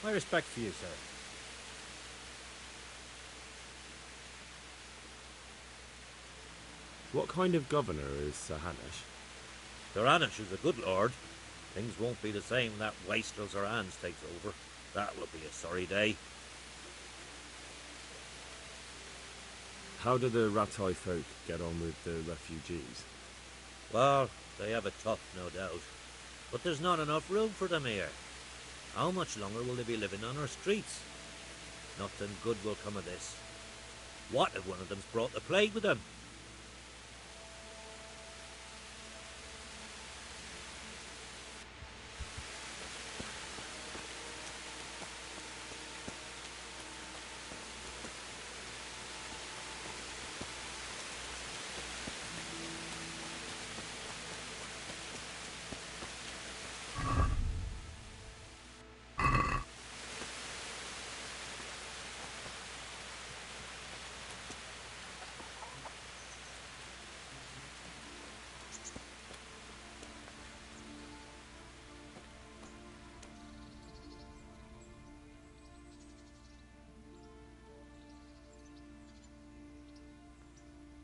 My respect for you, sir. What kind of governor is Sir Hanush? Sir Hanush is a good lord. Things won't be the same when that wastrel Sir Hans takes over. That will be a sorry day. How do the Ratai folk get on with the refugees? Well, they have it tough, no doubt. But there's not enough room for them here. How much longer will they be living on our streets? Nothing good will come of this. What if one of them's brought the plague with them?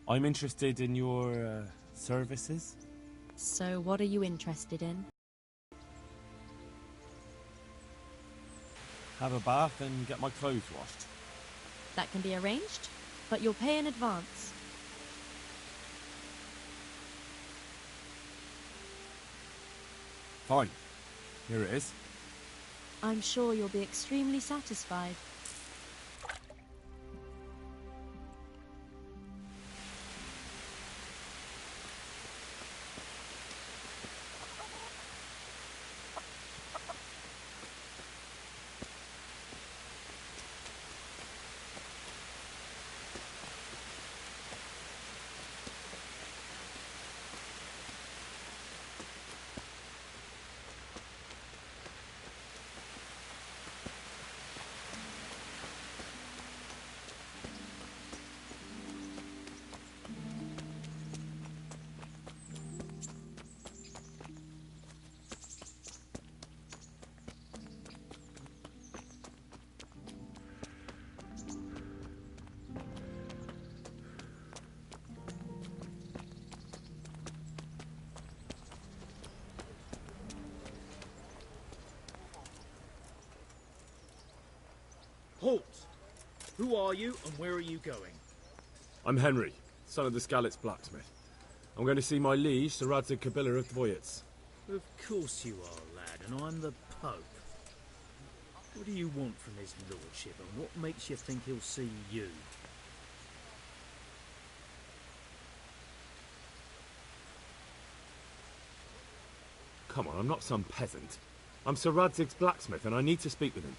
I'm interested in your services. So what are you interested in? Have a bath and get my clothes washed. That can be arranged, but you'll pay in advance. Fine. Here it is. I'm sure you'll be extremely satisfied. Halt! Who are you and where are you going? I'm Henry, son of the Skalitz blacksmith. I'm going to see my liege, Sir Radzig Kabila of Dvoyets. Of course you are, lad, and I'm the Pope. What do you want from his lordship, and what makes you think he'll see you? Come on, I'm not some peasant. I'm Sir Radzig's blacksmith, and I need to speak with him.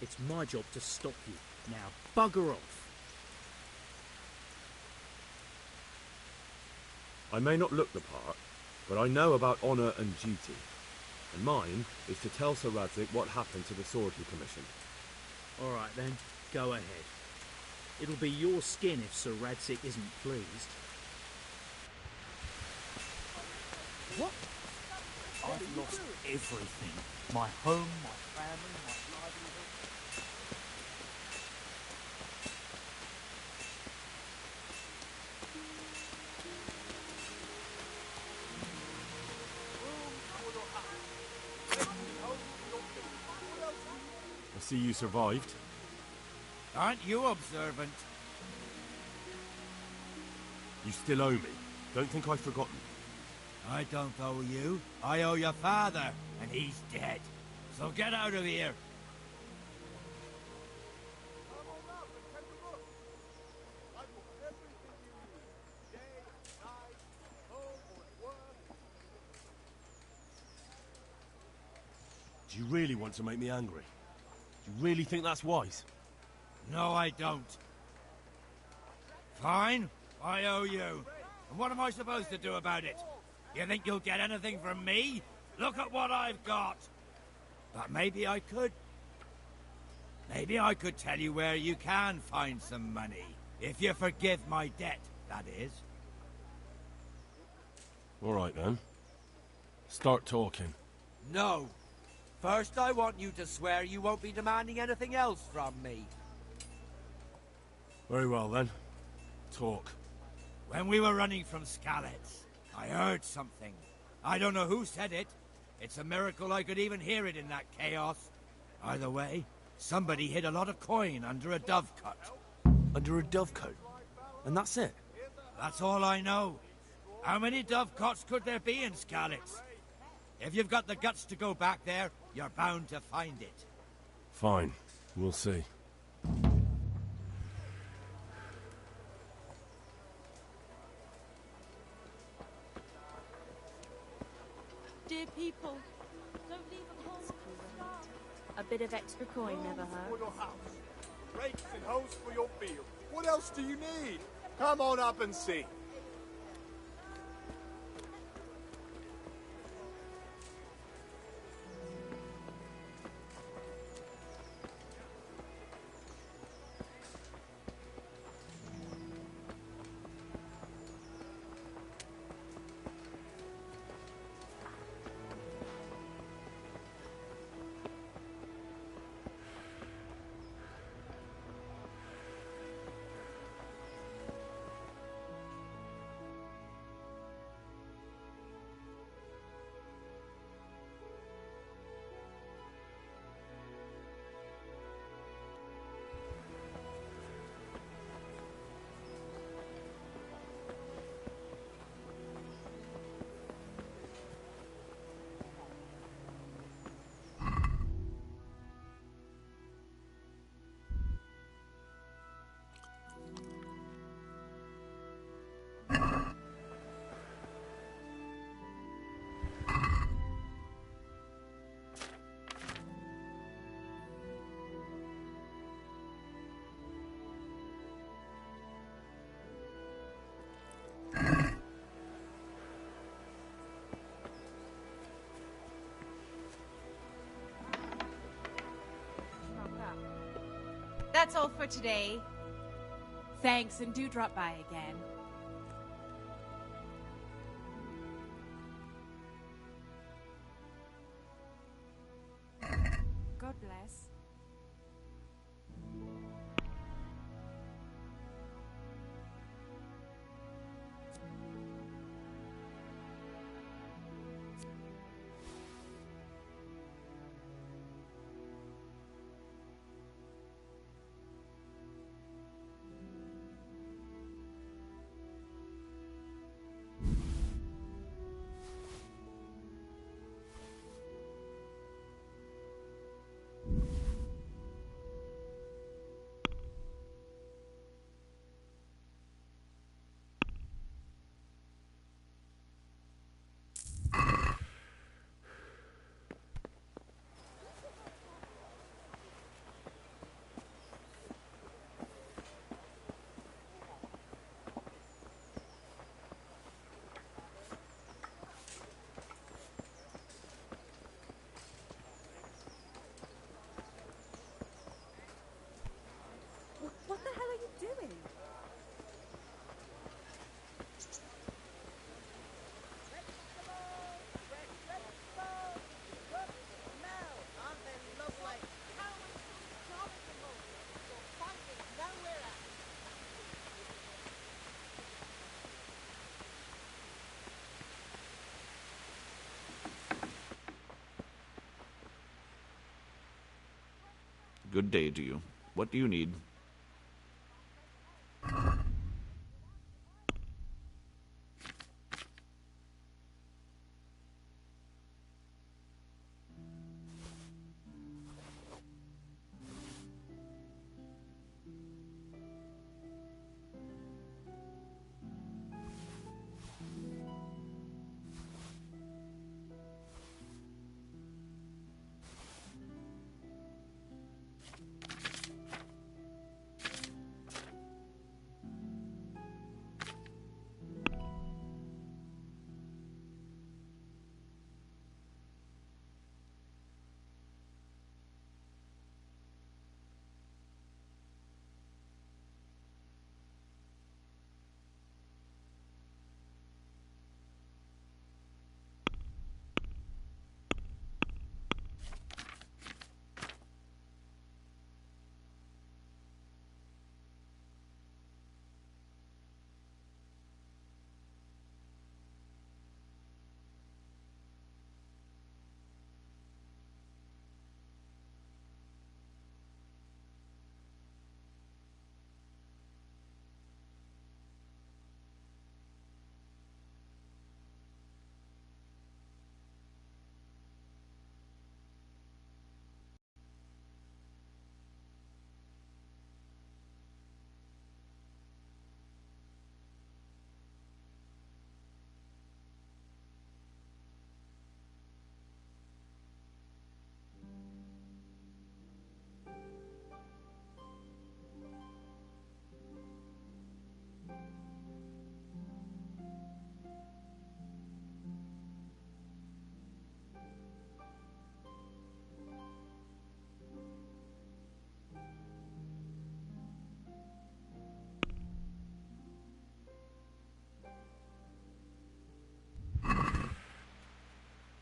It's my job to stop you. Now, bugger off. I may not look the part, but I know about honour and duty. And mine is to tell Sir Radzig what happened to the sword he commissioned. All right, then. Go ahead. It'll be your skin if Sir Radzig isn't pleased. What? I've lost everything. My home, my family, my livelihood. I see you survived. Aren't you observant? You still owe me. Don't think I've forgotten. I don't owe you. I owe your father, and he's dead. So get out of here. Do you really want to make me angry? Do you really think that's wise? No, I don't. Fine, I owe you. And what am I supposed to do about it? You think you'll get anything from me? Look at what I've got. But maybe I could. Maybe I could tell you where you can find some money. If you forgive my debt, that is. All right, then. Start talking. No. First, I want you to swear you won't be demanding anything else from me. Very well, then. Talk. When we were running from Skalitz, I heard something. I don't know who said it. It's a miracle I could even hear it in that chaos. Either way, somebody hid a lot of coin under a dovecote. Under a dovecote? And that's it? That's all I know. How many dovecotes could there be in Skalitz? If you've got the guts to go back there, you're bound to find it. Fine. We'll see. Dear people, don't leave a hole. A bit of extra coin never For hurt. your house, rakes and hoes for your field. What else do you need? Come on up and see. That's all for today. Thanks, and do drop by again. God bless. What the hell are you doing? Good day to you. What do you need?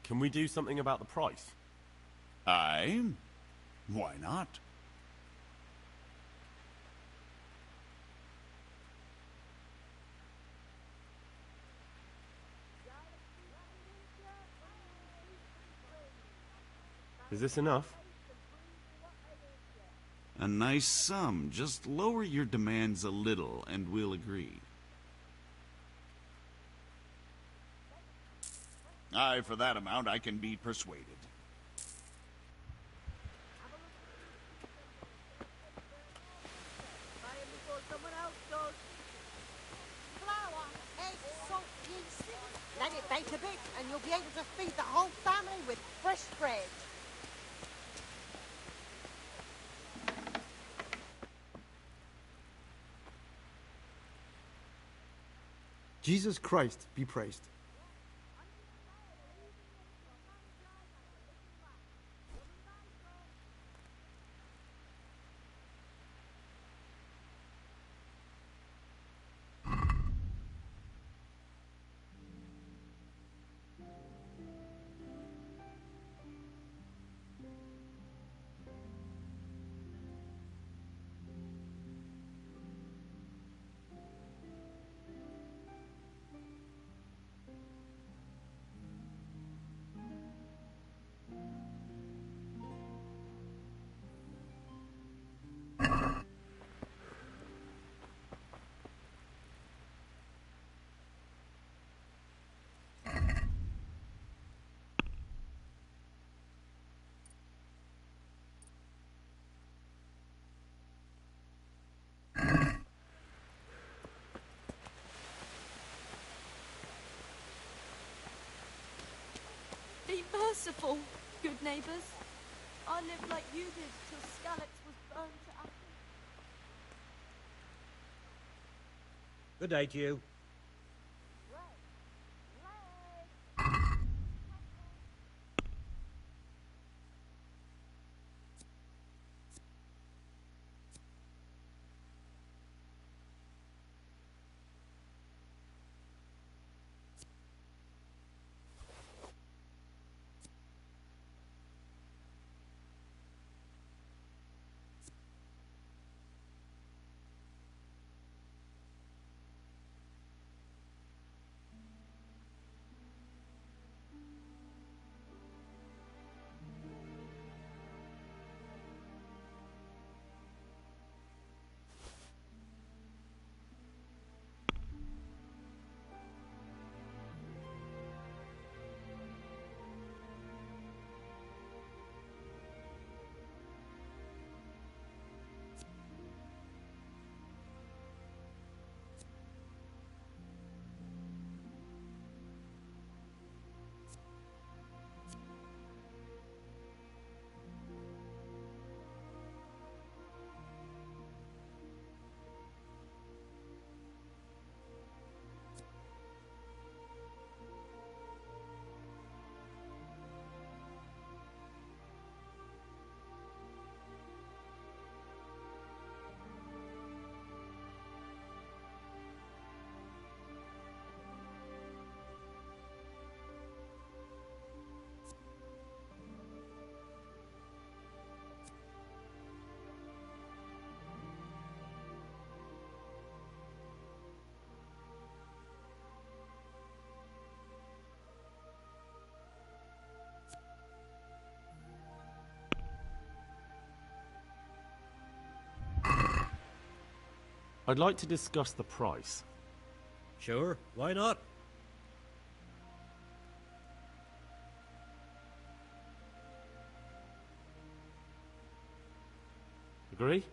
Can we do something about the price? Aye? Why not? Is this enough? A nice sum. Just lower your demands a little, and we'll agree. Aye, for that amount I can be persuaded. Flour, eggs, salt, yeast. Let it bake a bit and you'll be able to feed the whole family with fresh bread. Jesus Christ be praised. Be merciful, good neighbours. I lived like you did till Skalitz was burned to ashes. Good day to you. I'd like to discuss the price. Sure, why not? Agree?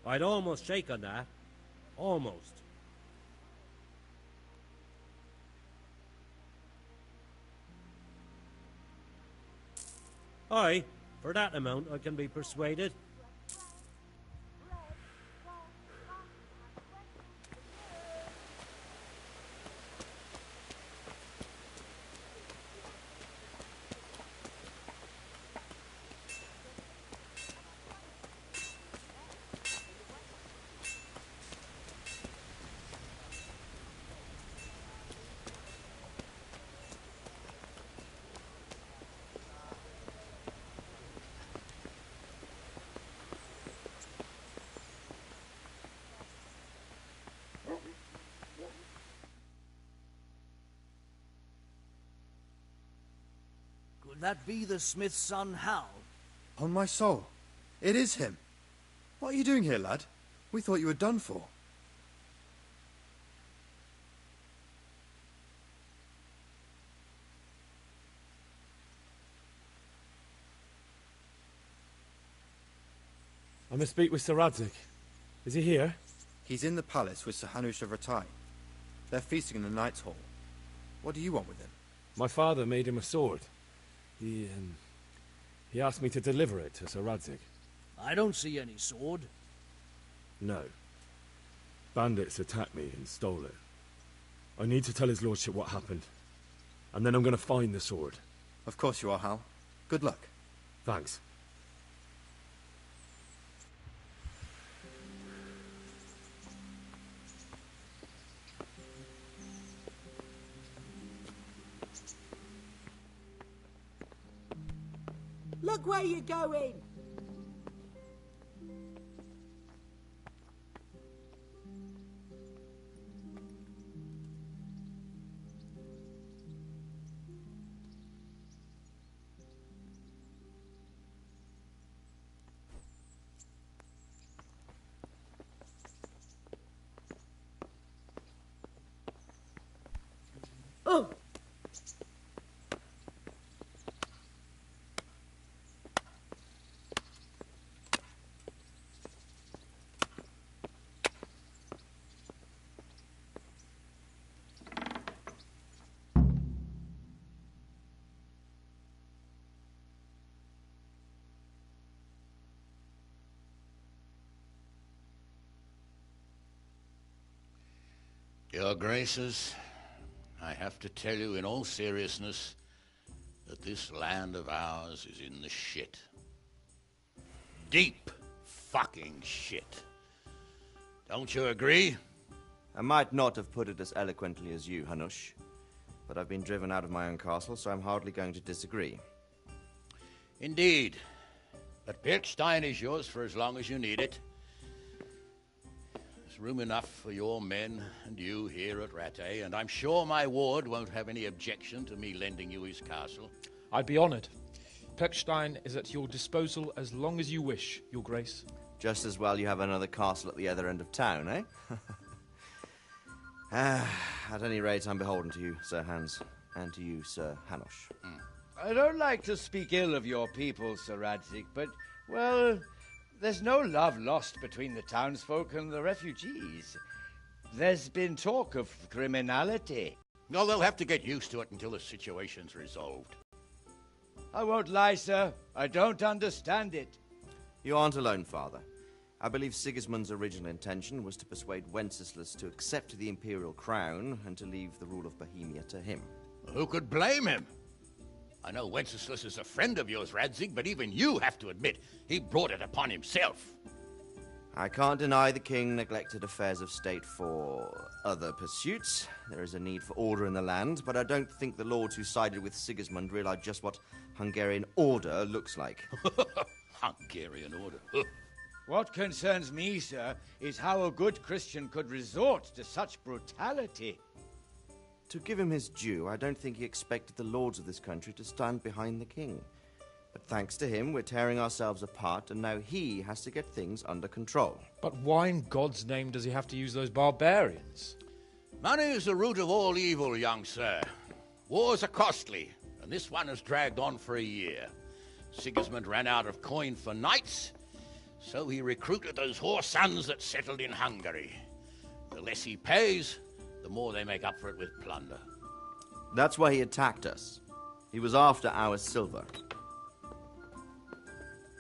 I'd almost shake on that. Almost. Aye, for that amount I can be persuaded. that be the smith's son, Hal? On my soul, it is him. What are you doing here, lad? We thought you were done for. I must speak with Sir Radzig. Is he here? He's in the palace with Sir Hanush of Ratai. They're feasting in the Knight's Hall. What do you want with him? My father made him a sword. He asked me to deliver it to Sir Radzig. I don't see any sword. No. Bandits attacked me and stole it. I need to tell his lordship what happened. And then I'm going to find the sword. Of course you are, Hal. Good luck. Thanks. Look where you're going! Oh! Your Graces, I have to tell you in all seriousness that this land of ours is in the shit. Deep fucking shit. Don't you agree? I might not have put it as eloquently as you, Hanush, but I've been driven out of my own castle, so I'm hardly going to disagree. Indeed. But Birkstein is yours for as long as you need it. There's room enough for your men and you here at Rattay, and I'm sure my ward won't have any objection to me lending you his castle. I'd be honoured. Pechstein is at your disposal as long as you wish, Your Grace. Just as well you have another castle at the other end of town, eh? At any rate, I'm beholden to you, Sir Hans, and to you, Sir Hanush. I don't like to speak ill of your people, Sir Radzig, but, well, there's no love lost between the townsfolk and the refugees. There's been talk of criminality. No, they'll have to get used to it until the situation's resolved. I won't lie, sir. I don't understand it. You aren't alone, Father. I believe Sigismund's original intention was to persuade Wenceslas to accept the imperial crown and to leave the rule of Bohemia to him. Who could blame him? I know Wenceslas is a friend of yours, Radzig, but even you have to admit he brought it upon himself. I can't deny the king neglected affairs of state for other pursuits. There is a need for order in the land, but I don't think the lords who sided with Sigismund realized just what Hungarian order looks like. Hungarian order? What concerns me, sir, is how a good Christian could resort to such brutality. To give him his due, I don't think he expected the lords of this country to stand behind the king. But thanks to him, we're tearing ourselves apart, and now he has to get things under control. But why in God's name does he have to use those barbarians? Money is the root of all evil, young sir. Wars are costly, and this one has dragged on for a year. Sigismund ran out of coin for knights, so he recruited those whore sons that settled in Hungary. The less he pays, the more they make up for it with plunder. That's why he attacked us. He was after our silver.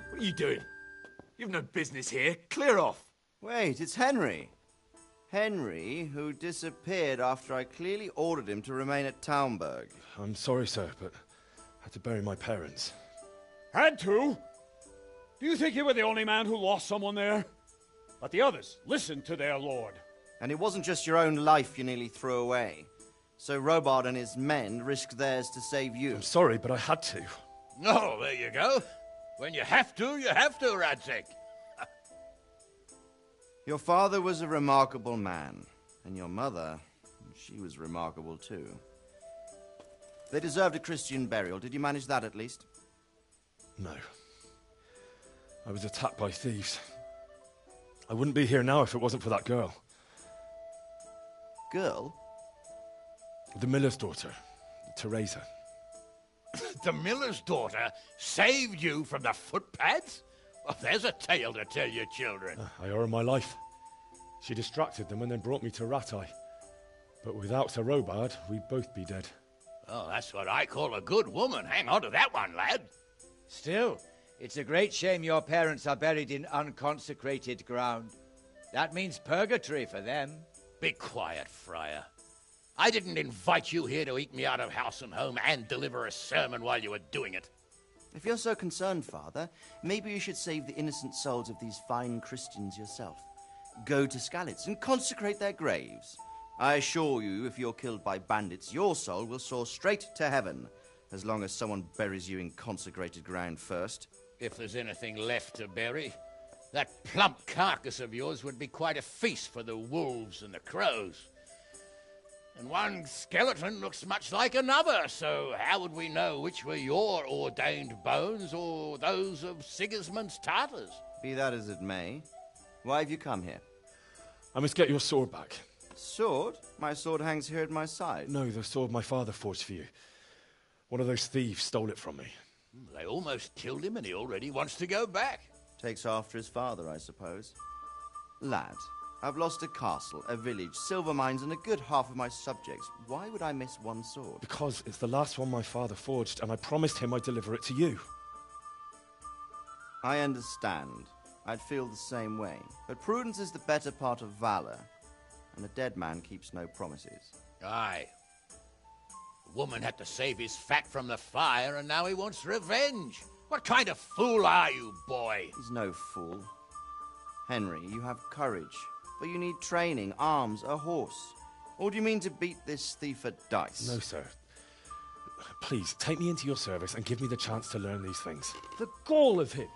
What are you doing? You've no business here. Clear off. Wait, it's Henry. Henry, who disappeared after I clearly ordered him to remain at Taunberg. I'm sorry, sir, but I had to bury my parents. Had to? Do you think you were the only man who lost someone there? But the others listened to their lord. And it wasn't just your own life you nearly threw away. So Robard and his men risked theirs to save you. I'm sorry, but I had to. Oh, there you go. When you have to, Radzig. Your father was a remarkable man. And your mother, she was remarkable too. They deserved a Christian burial. Did you manage that at least? No. I was attacked by thieves. I wouldn't be here now if it wasn't for that girl. Girl? The miller's daughter, Teresa. The miller's daughter saved you from the footpads? Well, there's a tale to tell your children. I owe her my life. She distracted them and then brought me to Rattay. But without Sir Robard, we'd both be dead. Oh, that's what I call a good woman. Hang on to that one, lad. Still, it's a great shame your parents are buried in unconsecrated ground. That means purgatory for them. Be quiet, Friar. I didn't invite you here to eke me out of house and home and deliver a sermon while you were doing it. If you're so concerned, Father, maybe you should save the innocent souls of these fine Christians yourself. Go to Skalitz and consecrate their graves. I assure you, if you're killed by bandits, your soul will soar straight to heaven, as long as someone buries you in consecrated ground first. If there's anything left to bury, that plump carcass of yours would be quite a feast for the wolves and the crows. And one skeleton looks much like another, so how would we know which were your ordained bones or those of Sigismund's Tartars? Be that as it may, why have you come here? I must get your sword back. Sword? My sword hangs here at my side. No, the sword my father forged for you. One of those thieves stole it from me. They almost killed him and he already wants to go back. Takes after his father, I suppose. Lad, I've lost a castle, a village, silver mines, and a good half of my subjects. Why would I miss one sword? Because it's the last one my father forged, and I promised him I'd deliver it to you. I understand. I'd feel the same way. But prudence is the better part of valor, and a dead man keeps no promises. Aye. The woman had to save his fat from the fire, and now he wants revenge. What kind of fool are you, boy? He's no fool. Henry, you have courage, but you need training, arms, a horse. Or do you mean to beat this thief at dice? No, sir. Please, take me into your service and give me the chance to learn these things. The gall of him.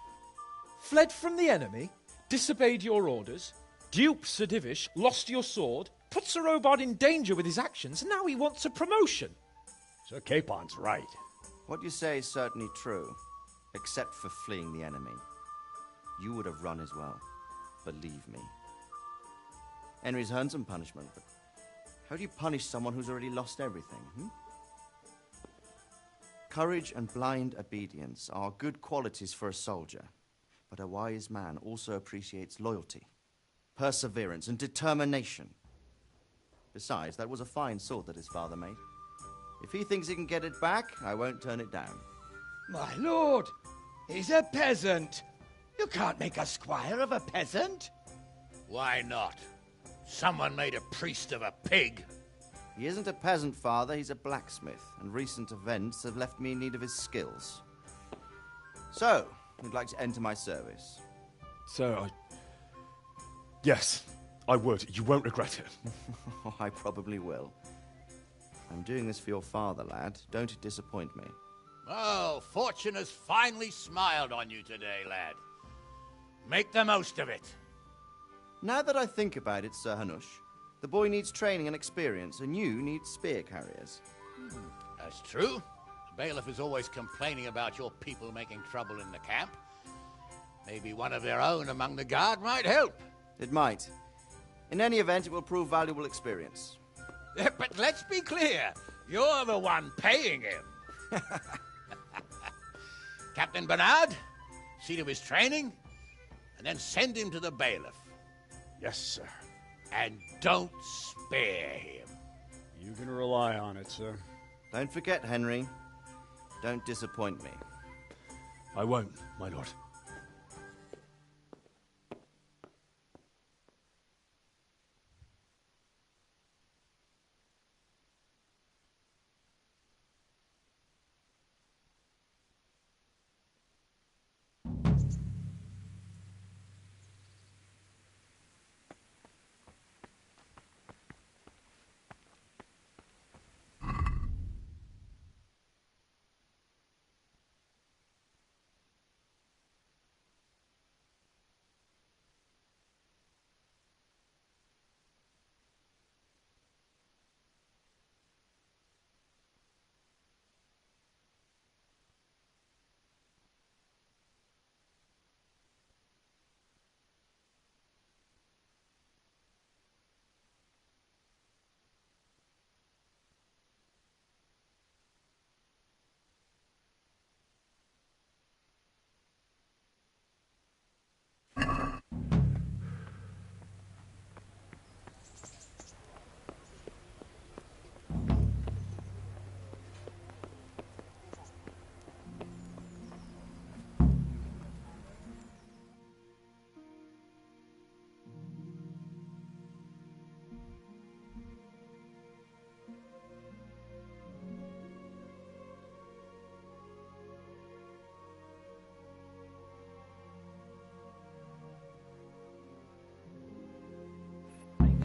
Fled from the enemy, disobeyed your orders, duped Sir Divish, lost your sword, put Sir Robard in danger with his actions, and now he wants a promotion. Sir Capon's right. What you say is certainly true, except for fleeing the enemy. You would have run as well, believe me. Henry's earned some punishment, but how do you punish someone who's already lost everything, Courage and blind obedience are good qualities for a soldier, but a wise man also appreciates loyalty, perseverance, and determination. Besides, that was a fine sword that his father made. If he thinks he can get it back, I won't turn it down. My lord, he's a peasant. You can't make a squire of a peasant. Why not? Someone made a priest of a pig. He isn't a peasant, Father. He's a blacksmith, and recent events have left me in need of his skills. So, would like to enter my service? Sir, Yes, I would. You won't regret it. I probably will. I'm doing this for your father, lad. Don't disappoint me. Oh, fortune has finally smiled on you today, lad. Make the most of it. Now that I think about it, Sir Hanush, the boy needs training and experience, and you need spear carriers. That's true. The bailiff is always complaining about your people making trouble in the camp. Maybe one of their own among the guard might help. It might. In any event, it will prove valuable experience. But let's be clear. You're the one paying him. Captain Bernard, see to his training, and then send him to the bailiff. Yes, sir. And don't spare him. You can rely on it, sir. Don't forget, Henry. Don't disappoint me. I won't, my lord.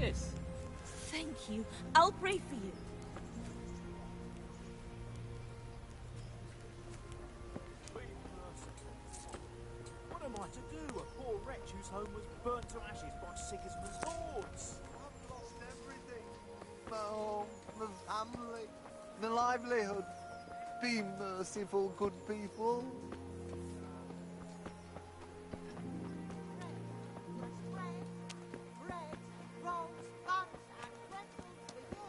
Yes. Thank you. I'll pray for you. What am I to do? A poor wretch whose home was burnt to ashes by Sigismund's hordes. I've lost everything. My home, my family, my livelihood. Be merciful, good people. Bread, rolls, buns, and pretzels for you.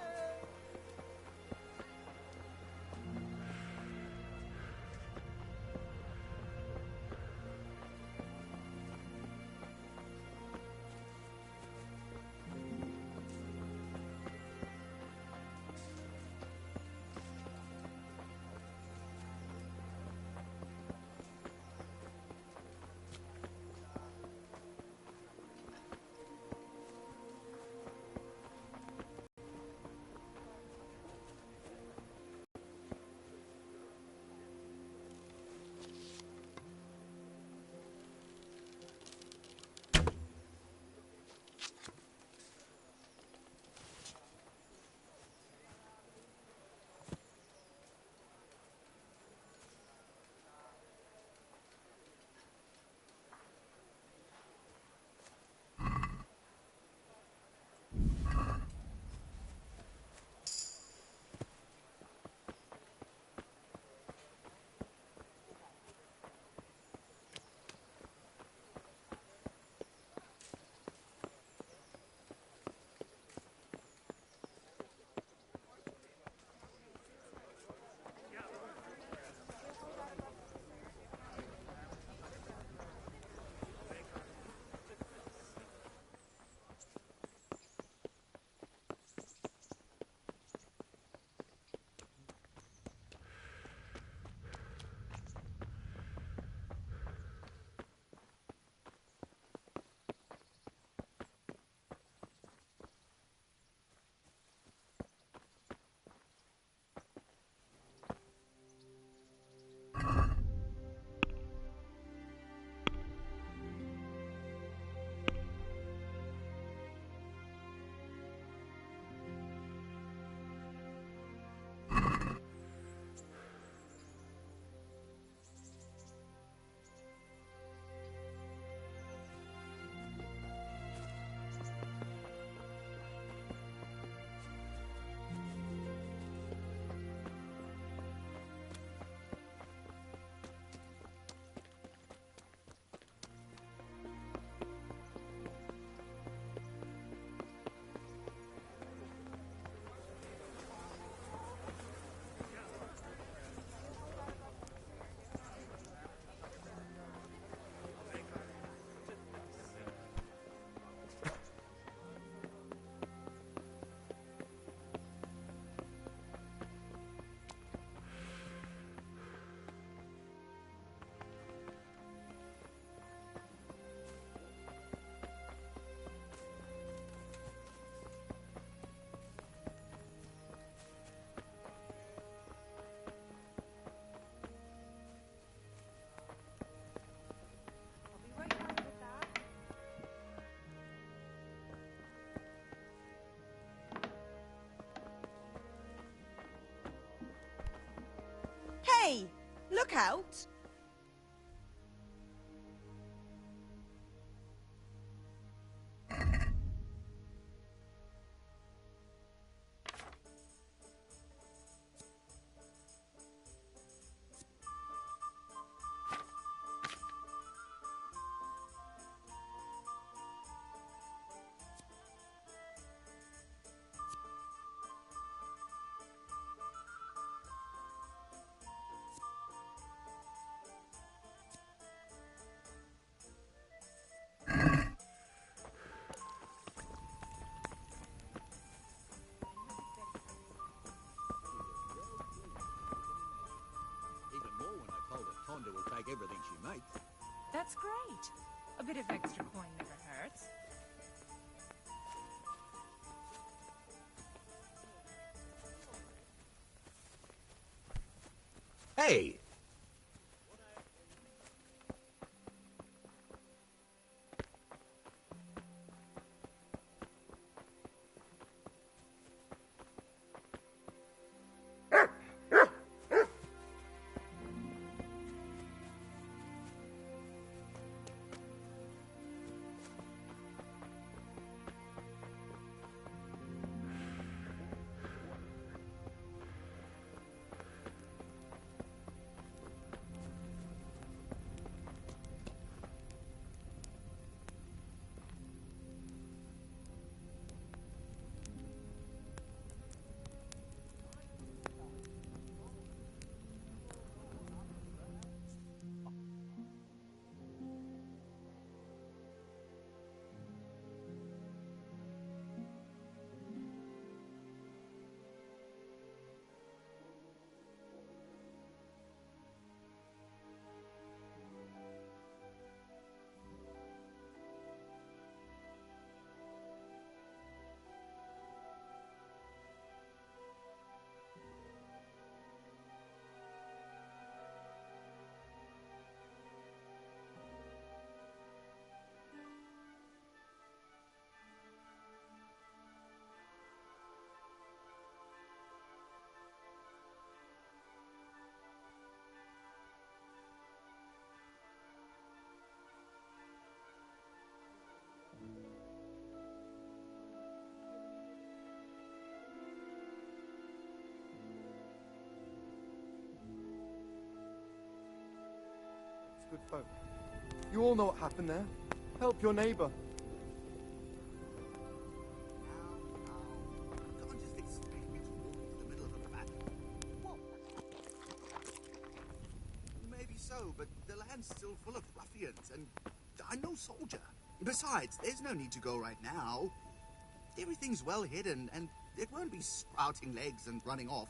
Hey, look out! Will take everything she makes. That's great. A bit of extra coin never hurts. Hey! good folk. You all know what happened there. Help your neighbor. Maybe so, but the land's still full of ruffians, and I'm no soldier. Besides, there's no need to go right now. Everything's well hidden, and it won't be sprouting legs and running off.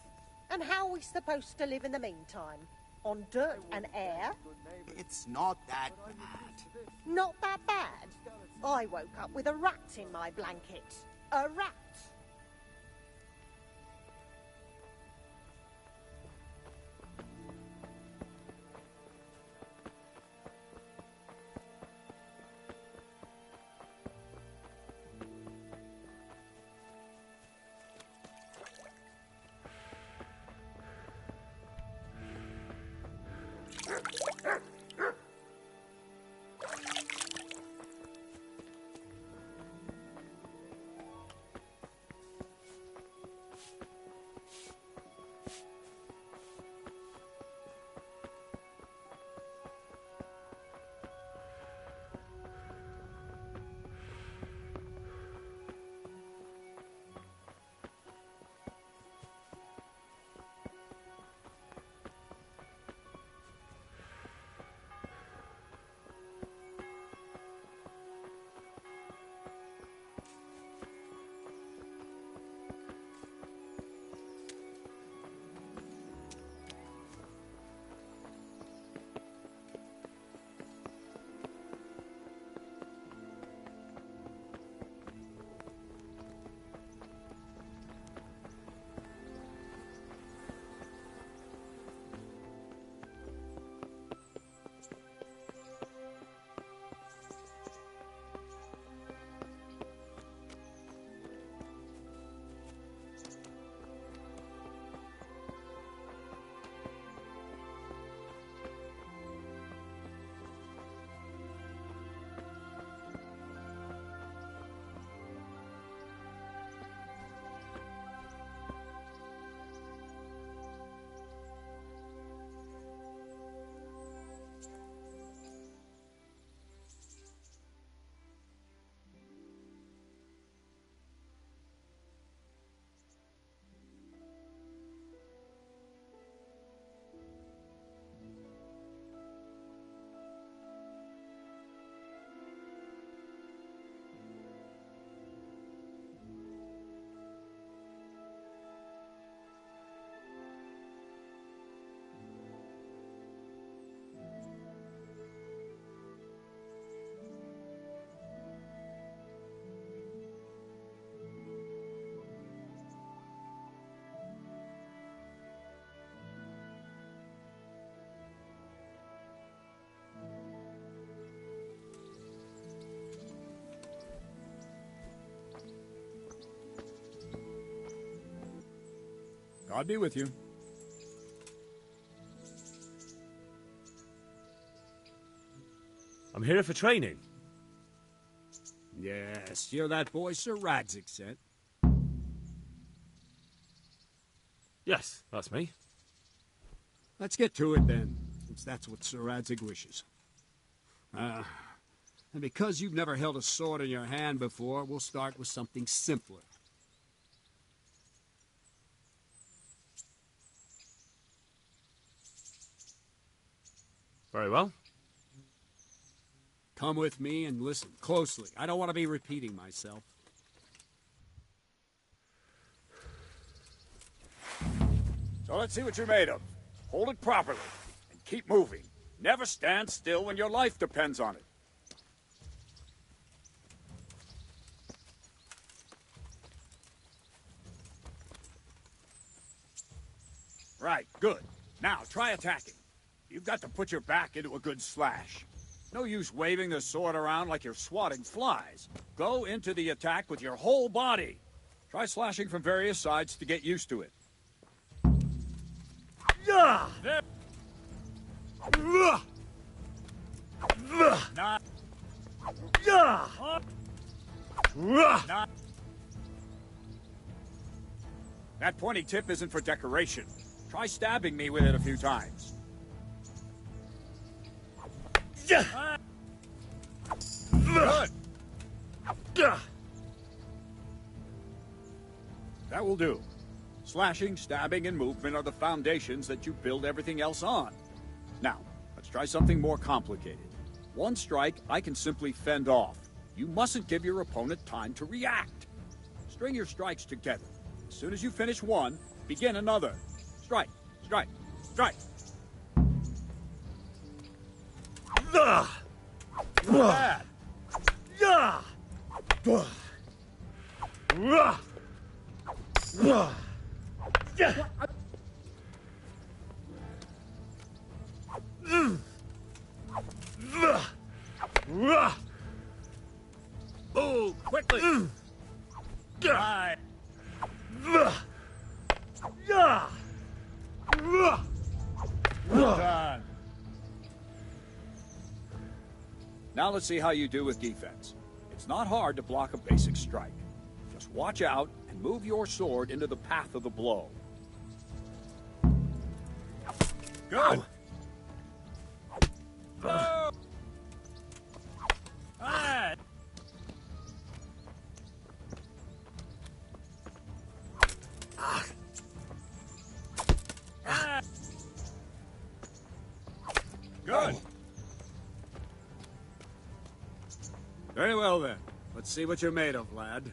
And how are we supposed to live in the meantime? On dirt and air? It's not that bad. Not that bad. I woke up with a rat in my blanket. A rat. God be with you. I'm here for training. Yes, you're that boy Sir Radzik sent. Yes, that's me. Let's get to it then, since that's what Sir Radzik wishes. And because you've never held a sword in your hand before, we'll start with something simpler. Very well. Come with me and listen closely. I don't want to be repeating myself. So let's see what you're made of. Hold it properly and keep moving. Never stand still when your life depends on it. Right, good. Now try attacking. You've got to put your back into a good slash. No use waving the sword around like you're swatting flies. Go into the attack with your whole body. Try slashing from various sides to get used to it. That pointy tip isn't for decoration. Try stabbing me with it a few times. Good. That will do. Slashing, stabbing, and movement are the foundations that you build everything else on. Now, let's try something more complicated. One strike I can simply fend off. You mustn't give your opponent time to react. String your strikes together. As soon as you finish one, begin another. Strike, strike, strike. Bad. Oh, quickly! Right. Well done. Now let's see how you do with defense. It's not hard to block a basic strike. Just watch out and move your sword into the path of the blow. Good. Oh. Ah. Ah. Good. Very well, then. Let's see what you're made of, lad.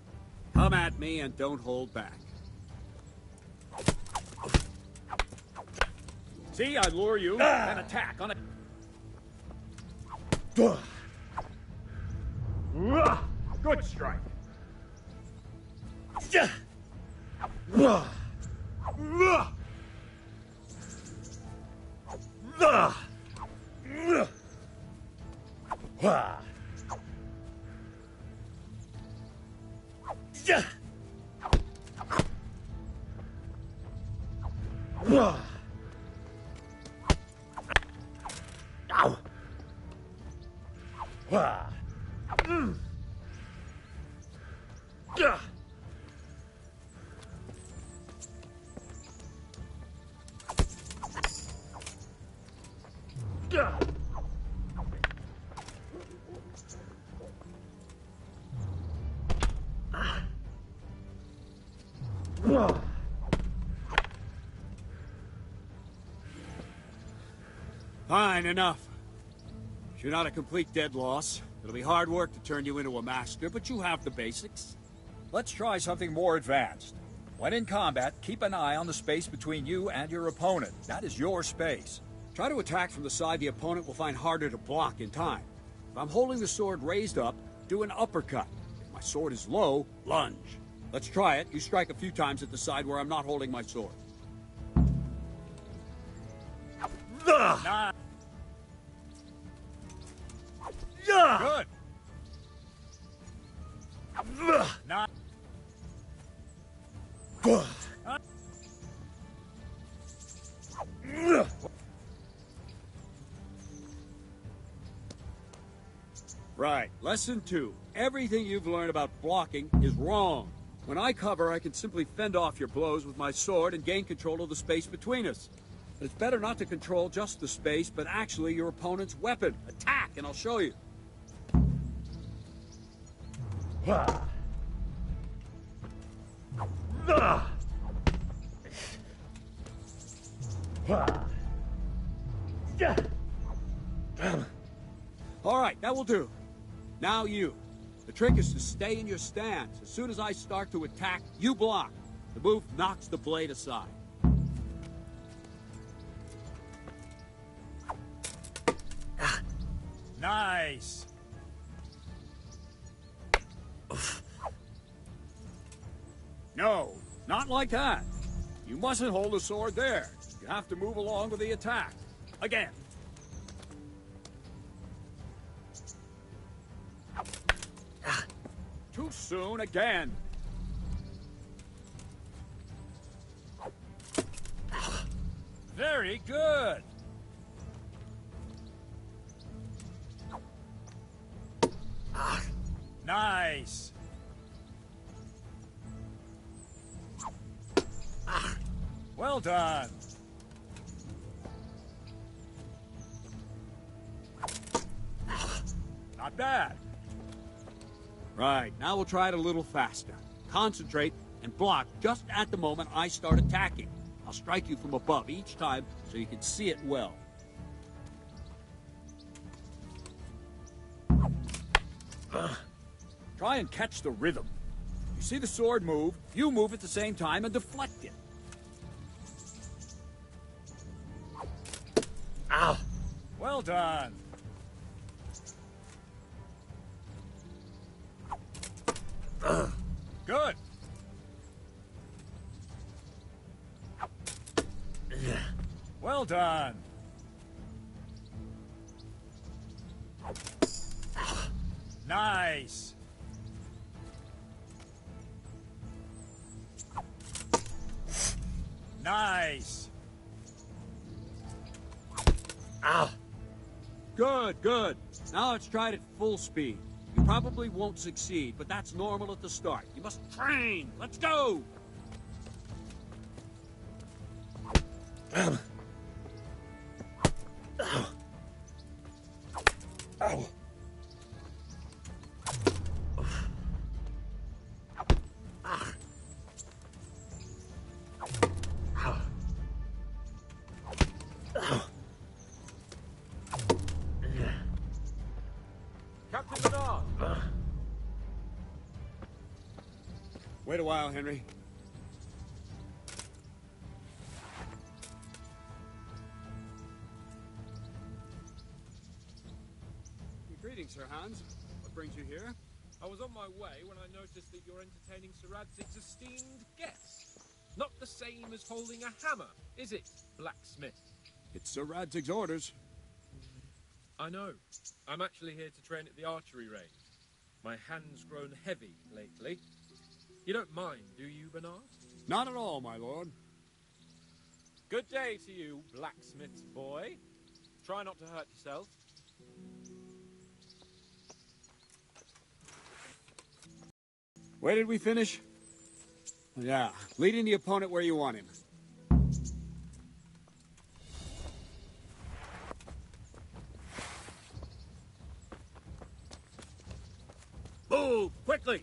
Come at me and don't hold back. See, I lure you, and attack on it. Good strike. Fine, enough. You're not a complete dead loss. It'll be hard work to turn you into a master, but you have the basics. Let's try something more advanced. When in combat, keep an eye on the space between you and your opponent. That is your space. Try to attack from the side the opponent will find harder to block in time. If I'm holding the sword raised up, do an uppercut. If my sword is low, lunge. Let's try it. You strike a few times at the side where I'm not holding my sword. Nah. Good. Nah. Right. Lesson 2. Everything you've learned about blocking is wrong. When I cover, I can simply fend off your blows with my sword and gain control of the space between us. But it's better not to control just the space, but actually your opponent's weapon. Attack, and I'll show you. All right, that will do. Now you. The trick is to stay in your stance. As soon as I start to attack, you block. The move knocks the blade aside. Nice. No, not like that. You mustn't hold the sword there. You have to move along with the attack. Again. Too soon again. Very good. Nice. Well done. Not bad. Right, now we'll try it a little faster. Concentrate and block just at the moment I start attacking. I'll strike you from above each time so you can see it well. Try and catch the rhythm. You see the sword move, you move at the same time and deflect it. Ow! Well done. Good. Well done. Nice. Nice. Ow. Good, good. Now let's try it at full speed. You probably won't succeed, but that's normal at the start. You must train. Let's go. Ow. Ow. Captain Bernard! Wait a while, Henry. Greetings, Sir Hans. What brings you here? I was on my way when I noticed that you're entertaining Sir Radzig's esteemed guest. Not the same as holding a hammer, is it, blacksmith? It's Sir Radzig's orders. I know. I'm actually here to train at the archery range. My hand's grown heavy lately. You don't mind, do you, Bernard? Not at all, my lord. Good day to you, blacksmith's boy. Try not to hurt yourself. Where did we finish? Yeah, leading the opponent where you want him. Move quickly.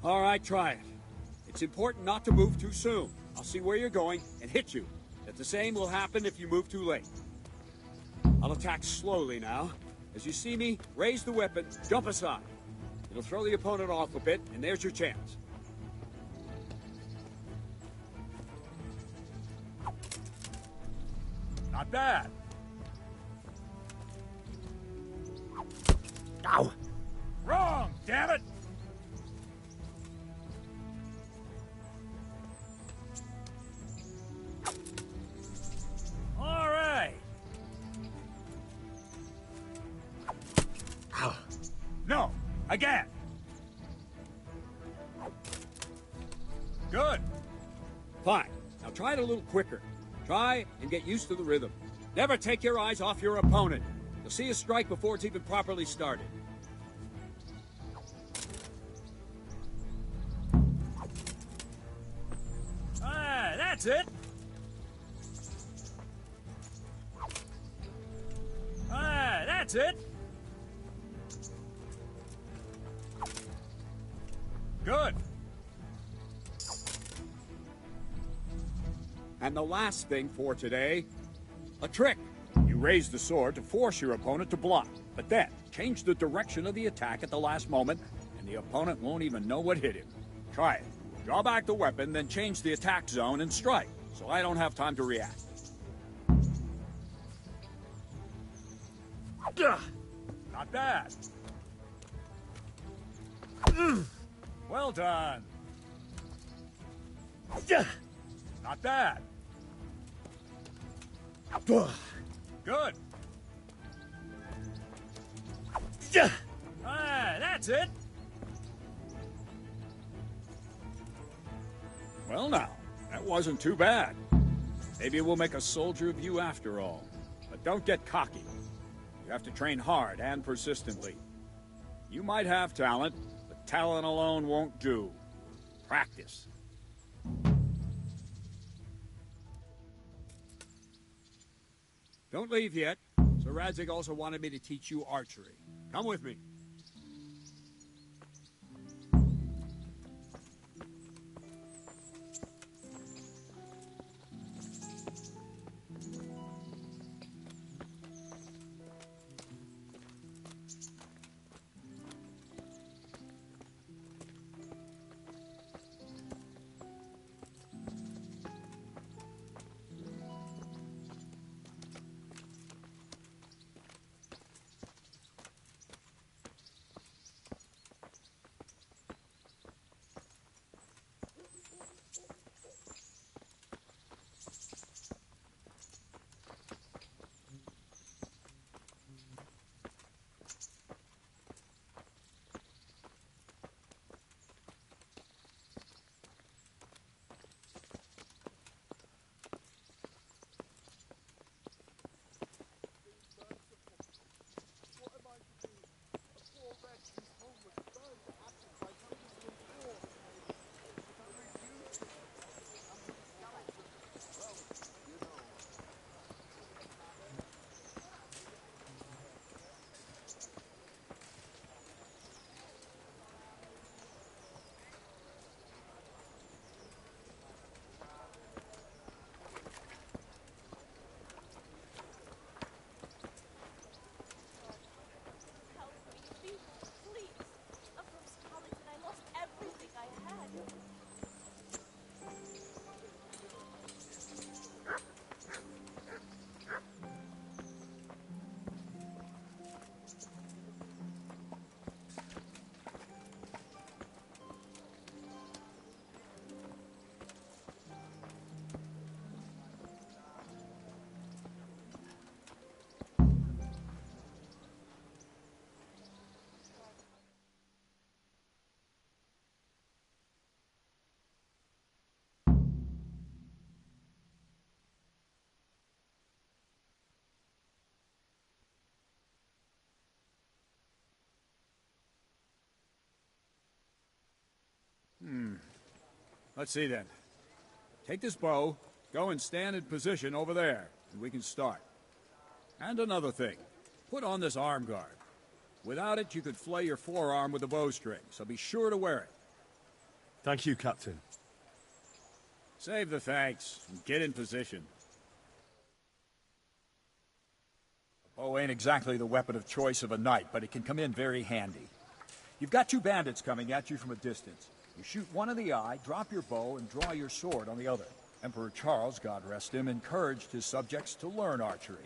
All right, try it. It's important not to move too soon. I'll see where you're going and hit you. The same will happen if you move too late. I'll attack slowly now. As you see me, raise the weapon, jump aside. It'll throw the opponent off a bit, and there's your chance. Not bad. Ow! Wrong, damn it! All right. Ow. No, again. Good. Fine. Now try it a little quicker. Try and get used to the rhythm. Never take your eyes off your opponent. You'll see a strike before it's even properly started. Ah, that's it. Ah, that's it. Good. And the last thing for today, a trick. You raise the sword to force your opponent to block, but then change the direction of the attack at the last moment, and the opponent won't even know what hit him. Try it. Draw back the weapon, then change the attack zone and strike, so I don't have time to react. Not bad. Well done. Not bad. Good. Ah, that's it. Well now, that wasn't too bad. Maybe we'll make a soldier of you after all. But don't get cocky. You have to train hard and persistently. You might have talent, but talent alone won't do. Practice. Don't leave yet. Sir Radzig also wanted me to teach you archery. Come with me. Let's see then. Take this bow, go and stand in position over there, and we can start. And another thing, put on this arm guard. Without it, you could flay your forearm with a bowstring, so be sure to wear it. Thank you, Captain. Save the thanks, and get in position. A bow ain't exactly the weapon of choice of a knight, but it can come in very handy. You've got two bandits coming at you from a distance. You shoot one in the eye, drop your bow, and draw your sword on the other. Emperor Charles, God rest him, encouraged his subjects to learn archery.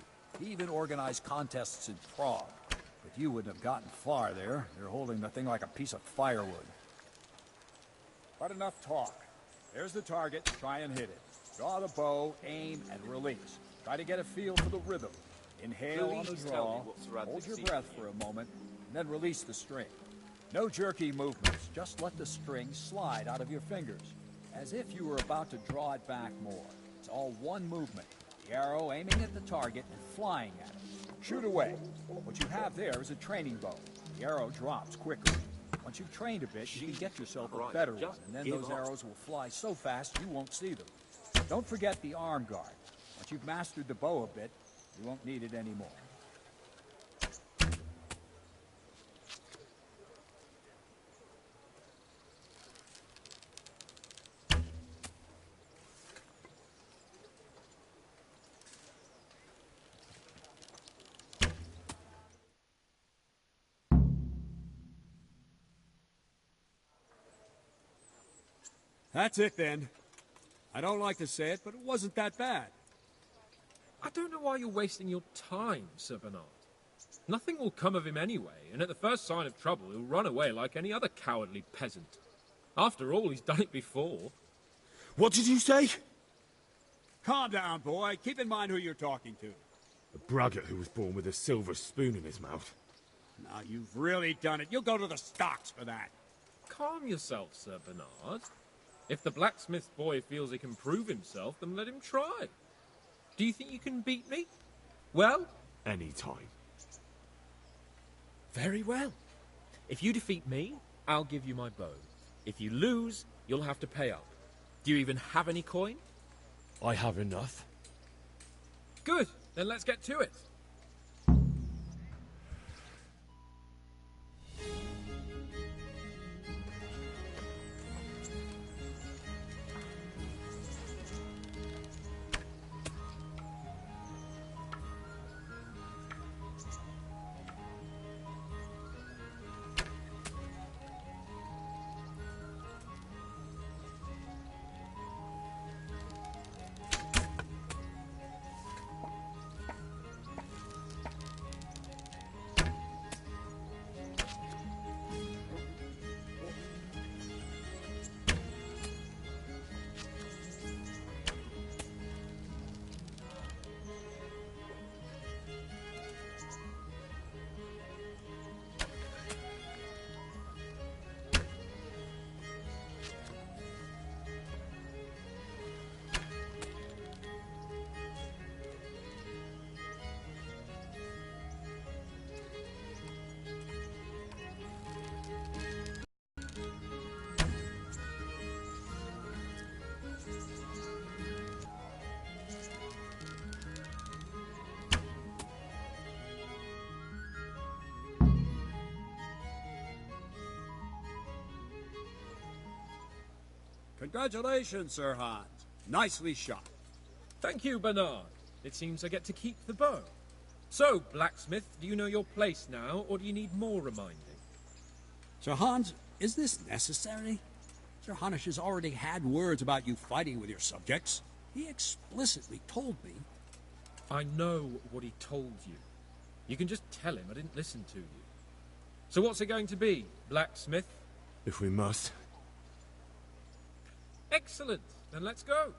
He even organized contests in Prague. But you wouldn't have gotten far there. You're holding the thing like a piece of firewood. But enough talk. There's the target. Try and hit it. Draw the bow, aim, and release. Try to get a feel for the rhythm. Inhale on the draw, hold your breath for a moment, and then release the string. No jerky movements, just let the string slide out of your fingers, as if you were about to draw it back more. It's all one movement, the arrow aiming at the target and flying at it. Shoot away. What you have there is a training bow. The arrow drops quickly. Once you've trained a bit, you can get yourself a better one, and then those arrows will fly so fast you won't see them. Don't forget the arm guard. Once you've mastered the bow a bit, you won't need it anymore. That's it, then. I don't like to say it, but it wasn't that bad. I don't know why you're wasting your time, Sir Bernard. Nothing will come of him anyway, and at the first sign of trouble, he'll run away like any other cowardly peasant. After all, he's done it before. What did you say? Calm down, boy. Keep in mind who you're talking to. A braggart who was born with a silver spoon in his mouth. Now, you've really done it. You'll go to the stocks for that. Calm yourself, Sir Bernard. If the blacksmith boy feels he can prove himself, then let him try. Do you think you can beat me? Well? Any time. Very well. If you defeat me, I'll give you my bow. If you lose, you'll have to pay up. Do you even have any coin? I have enough. Good. Then let's get to it. Congratulations, Sir Hans. Nicely shot. Thank you, Bernard. It seems I get to keep the bow. So, blacksmith, do you know your place now, or do you need more reminding? Sir Hans, is this necessary? Sir Hanush has already had words about you fighting with your subjects. He explicitly told me. I know what he told you. You can just tell him I didn't listen to you. So what's it going to be, blacksmith? If we must. Excellent. Then let's go.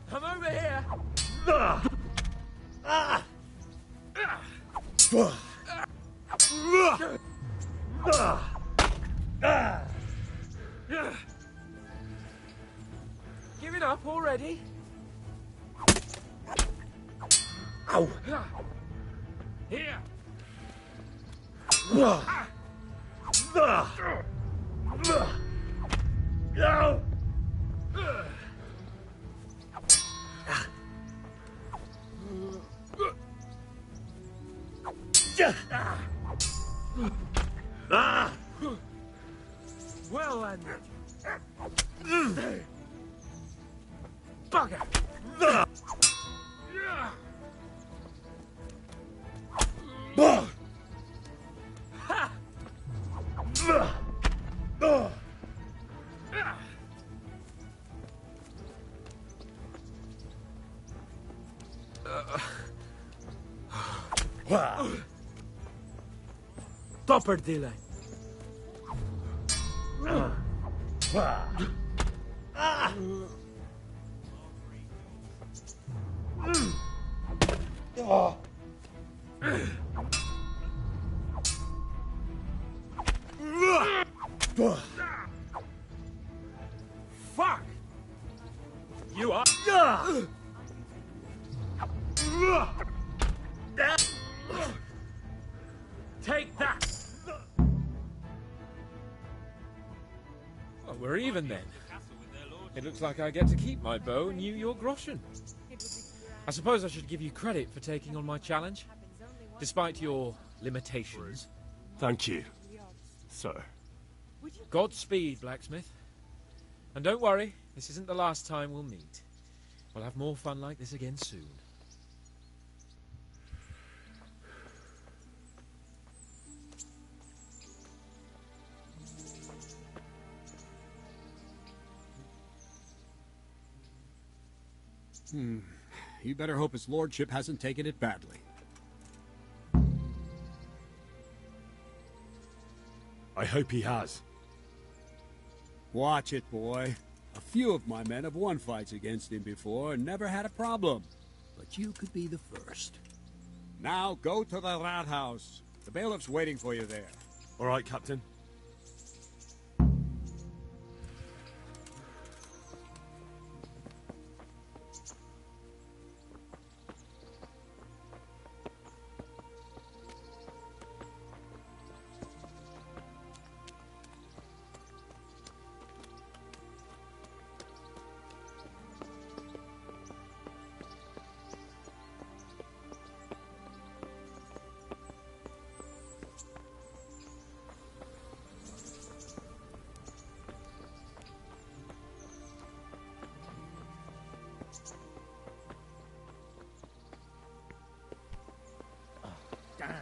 Come over here. Giving up already? Ow! Here! Well landed. Bugger! Ha! Topper delay. Fuck! You are. Take that! Well, we're even then. It looks like I get to keep my bow and you your groschen. I suppose I should give you credit for taking on my challenge, despite your limitations. Thank you, sir. Godspeed, blacksmith. And don't worry, this isn't the last time we'll meet. We'll have more fun like this again soon. You better hope his lordship hasn't taken it badly. I hope he has. Watch it, boy. A few of my men have won fights against him before and never had a problem. But you could be the first. Now go to the rat house. The bailiff's waiting for you there. All right, Captain. Damn.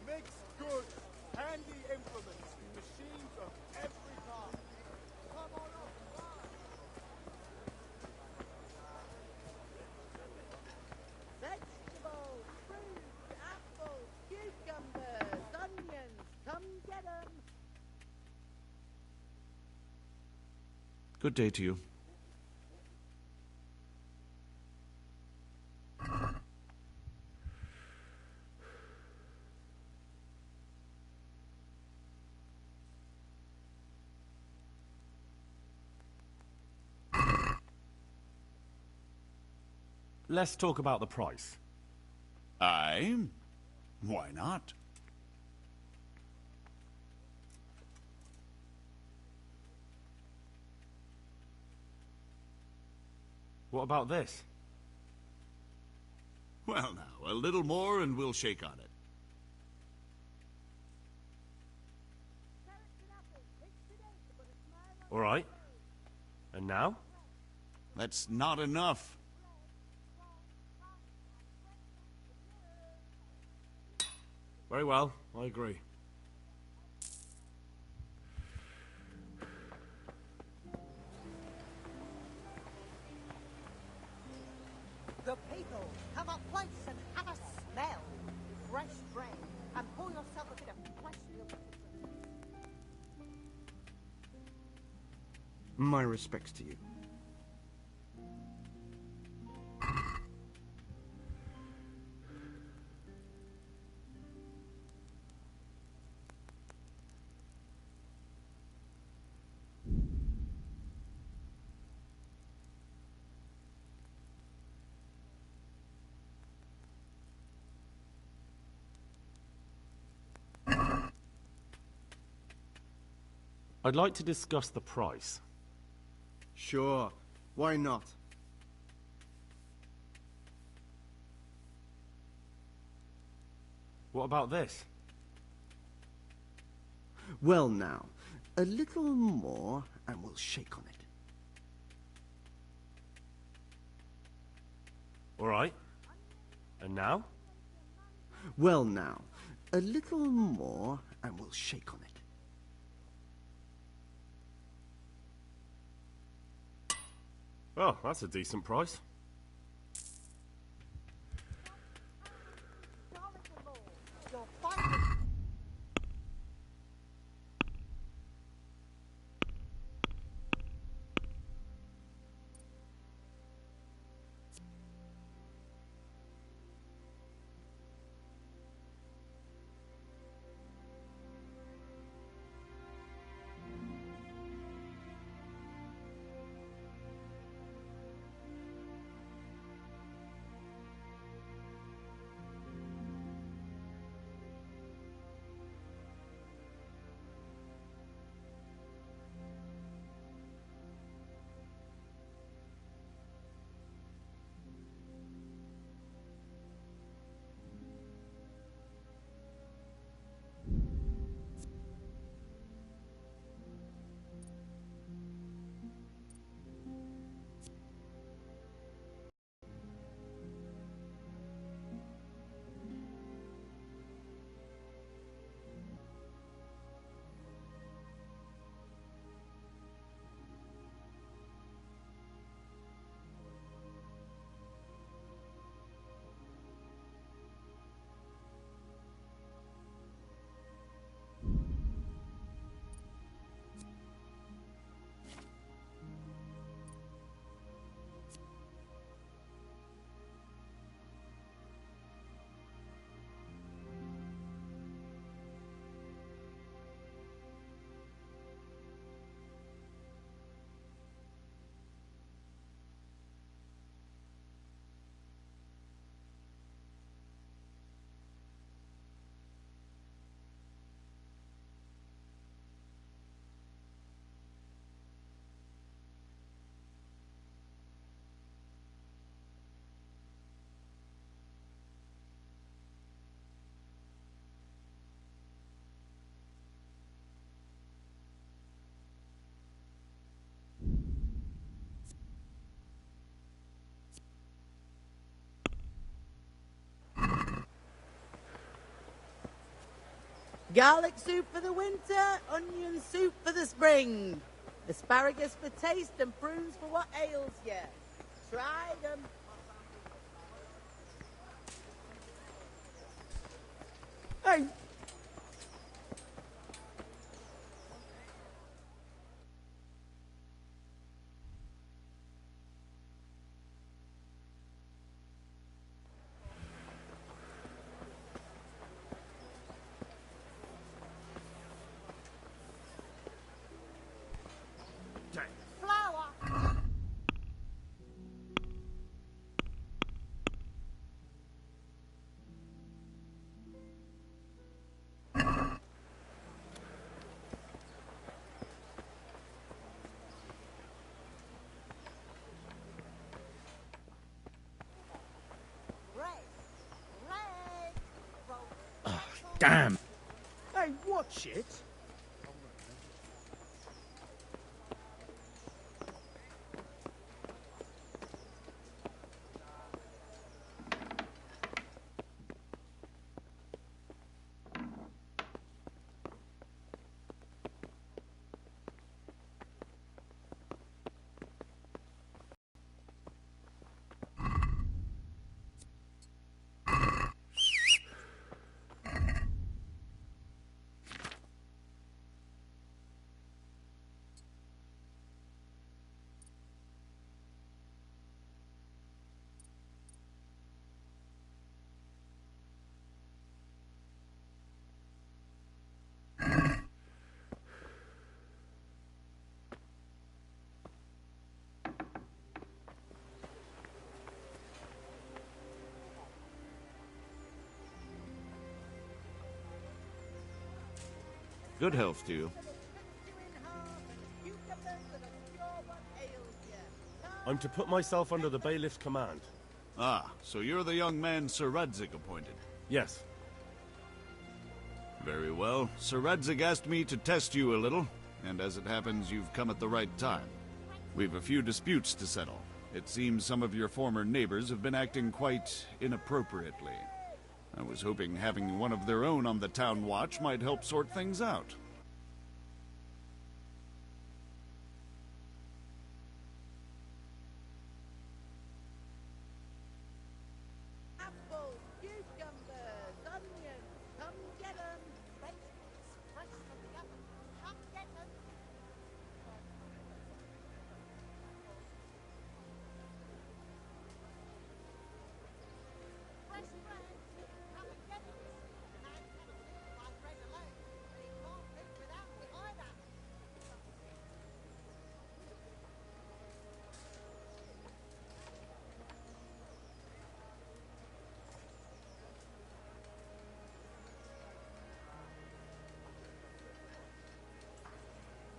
Mixed goods, handy implements, machines of every kind. Come on up, Vegetables, fruit, apples, cucumbers, onions. Come get 'em. Good day to you. Let's talk about the price. Aye? Why not? What about this? Well now, a little more and we'll shake on it. All right. And now? That's not enough. Very well, I agree. The people, have a place and have a smell. Fresh bread, and pour yourself a bit of fresh milk. My respects to you. I'd like to discuss the price. Sure, why not? What about this? Well now, a little more and we'll shake on it. All right. And now? Well now, a little more and we'll shake on it. Oh, that's a decent price. You'll find it. Garlic soup for the winter, onion soup for the spring. Asparagus for taste and prunes for what ails you. Try them. Hey. Damn! Hey, watch it! Good health to you. I'm to put myself under the bailiff's command. Ah, so you're the young man Sir Radzig appointed? Yes. Very well. Sir Radzig asked me to test you a little, and as it happens, you've come at the right time. We've a few disputes to settle. It seems some of your former neighbors have been acting quite inappropriately. I was hoping having one of their own on the town watch might help sort things out. Apples, cucumbers, onions, come get 'em. Fresh from the oven. Come get 'em. Fresh bread. Come and get 'em. Man cannot live by bread alone, but he can't live without it either.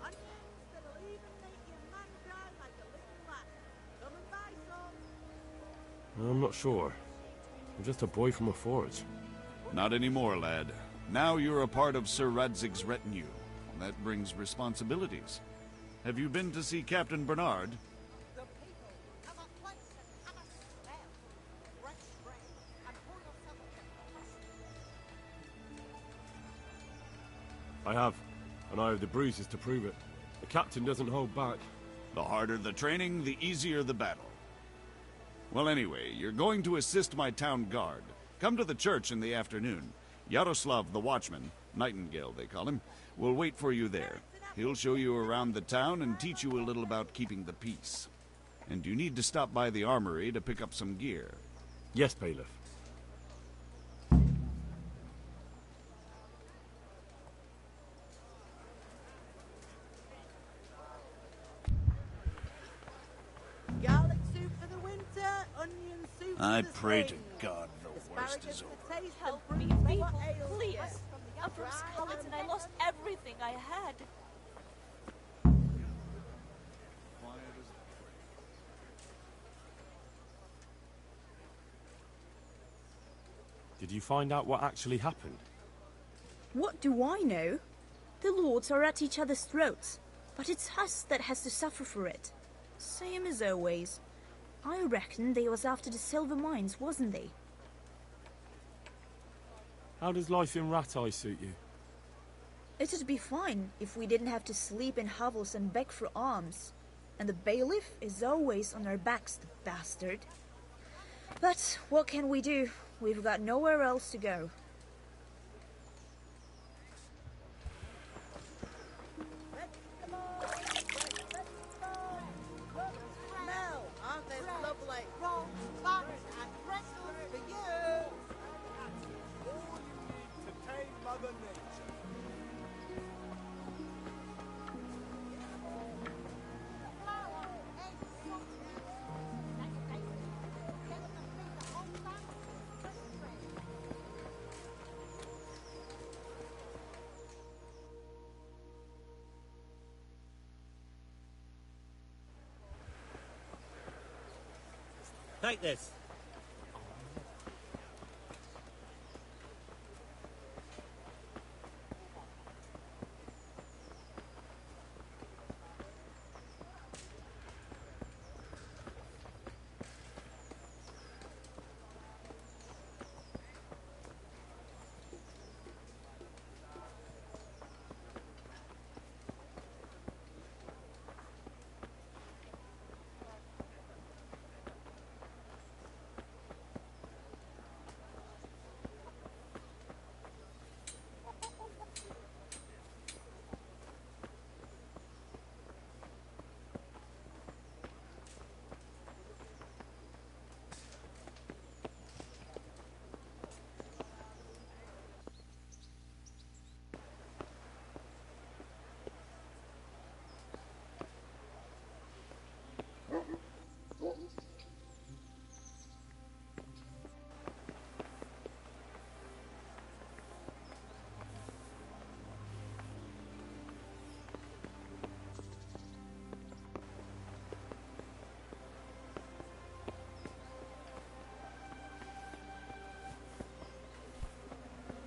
Onions that'll even make your man cry like a little lad. Come and buy some. I'm not sure. I'm just a boy from a forge. Not anymore, lad. Now you're a part of Sir Radzig's retinue. That brings responsibilities. Have you been to see Captain Bernard? The people come up close and have a smell. Fresh bread, and pour yourself a cup of I have, and I have the bruises to prove it. The captain doesn't hold back. The harder the training, the easier the battle. Well, anyway, you're going to assist my town guard. Come to the church in the afternoon. Yaroslav the watchman, Nightingale they call him, will wait for you there. He'll show you around the town and teach you a little about keeping the peace. And you need to stop by the armory to pick up some gear. Yes, bailiff. Garlic soup for the winter, onion soup I for the pray to spring. God the worst Asparagus is over. for taste Help and me, prunes for people, what ails you. please. I'm from Scotland and I lost everything I had. Did you find out what actually happened? What do I know? The lords are at each other's throats, but it's us that has to suffer for it. Same as always. I reckon they was after the silver mines, wasn't they? How does life in Rattay suit you? It'd be fine if we didn't have to sleep in hovels and beg for alms. And the bailiff is always on our backs, the bastard. But what can we do? We've got nowhere else to go. Smell, aren't they lovely? Rolls, buns, and pretzels for you. To tame Mother Nature. Flour, eggs, sausage. Let it bake. Get them to feed the whole family with fresh bread. Take this.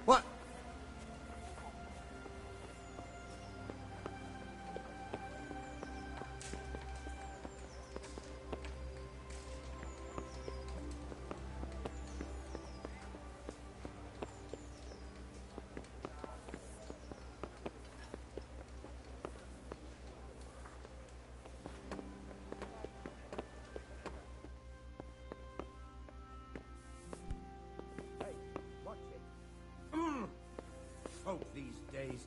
What? Hey, watch it. Folk these days.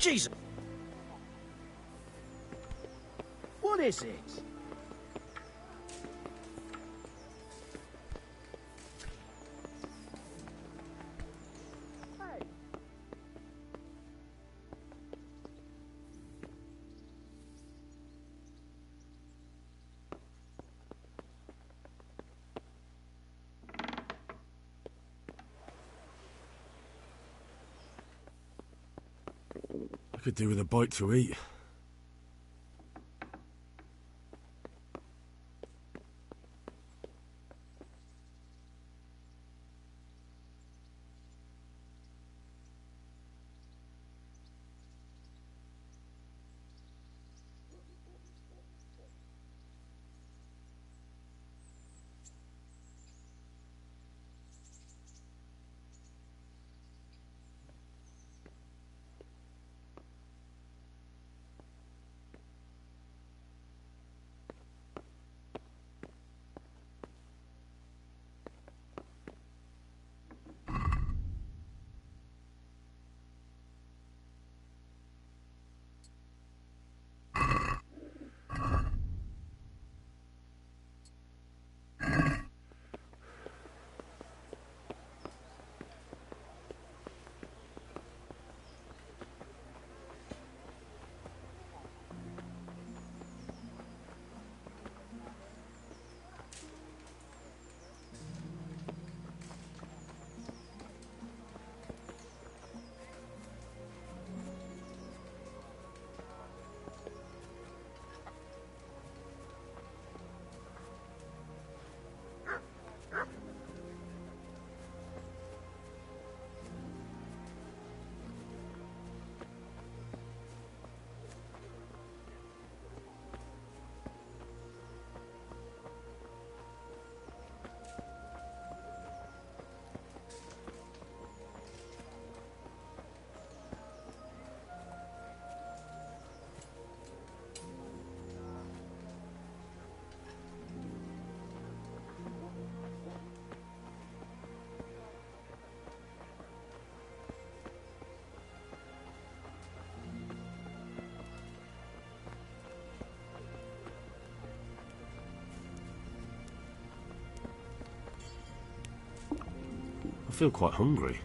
Jesus! What is it? I could do with a bite to eat. I feel quite hungry.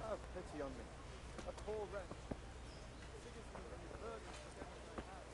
Have pity on me, a poor wretch. Sigismund and his virgins forget what I have.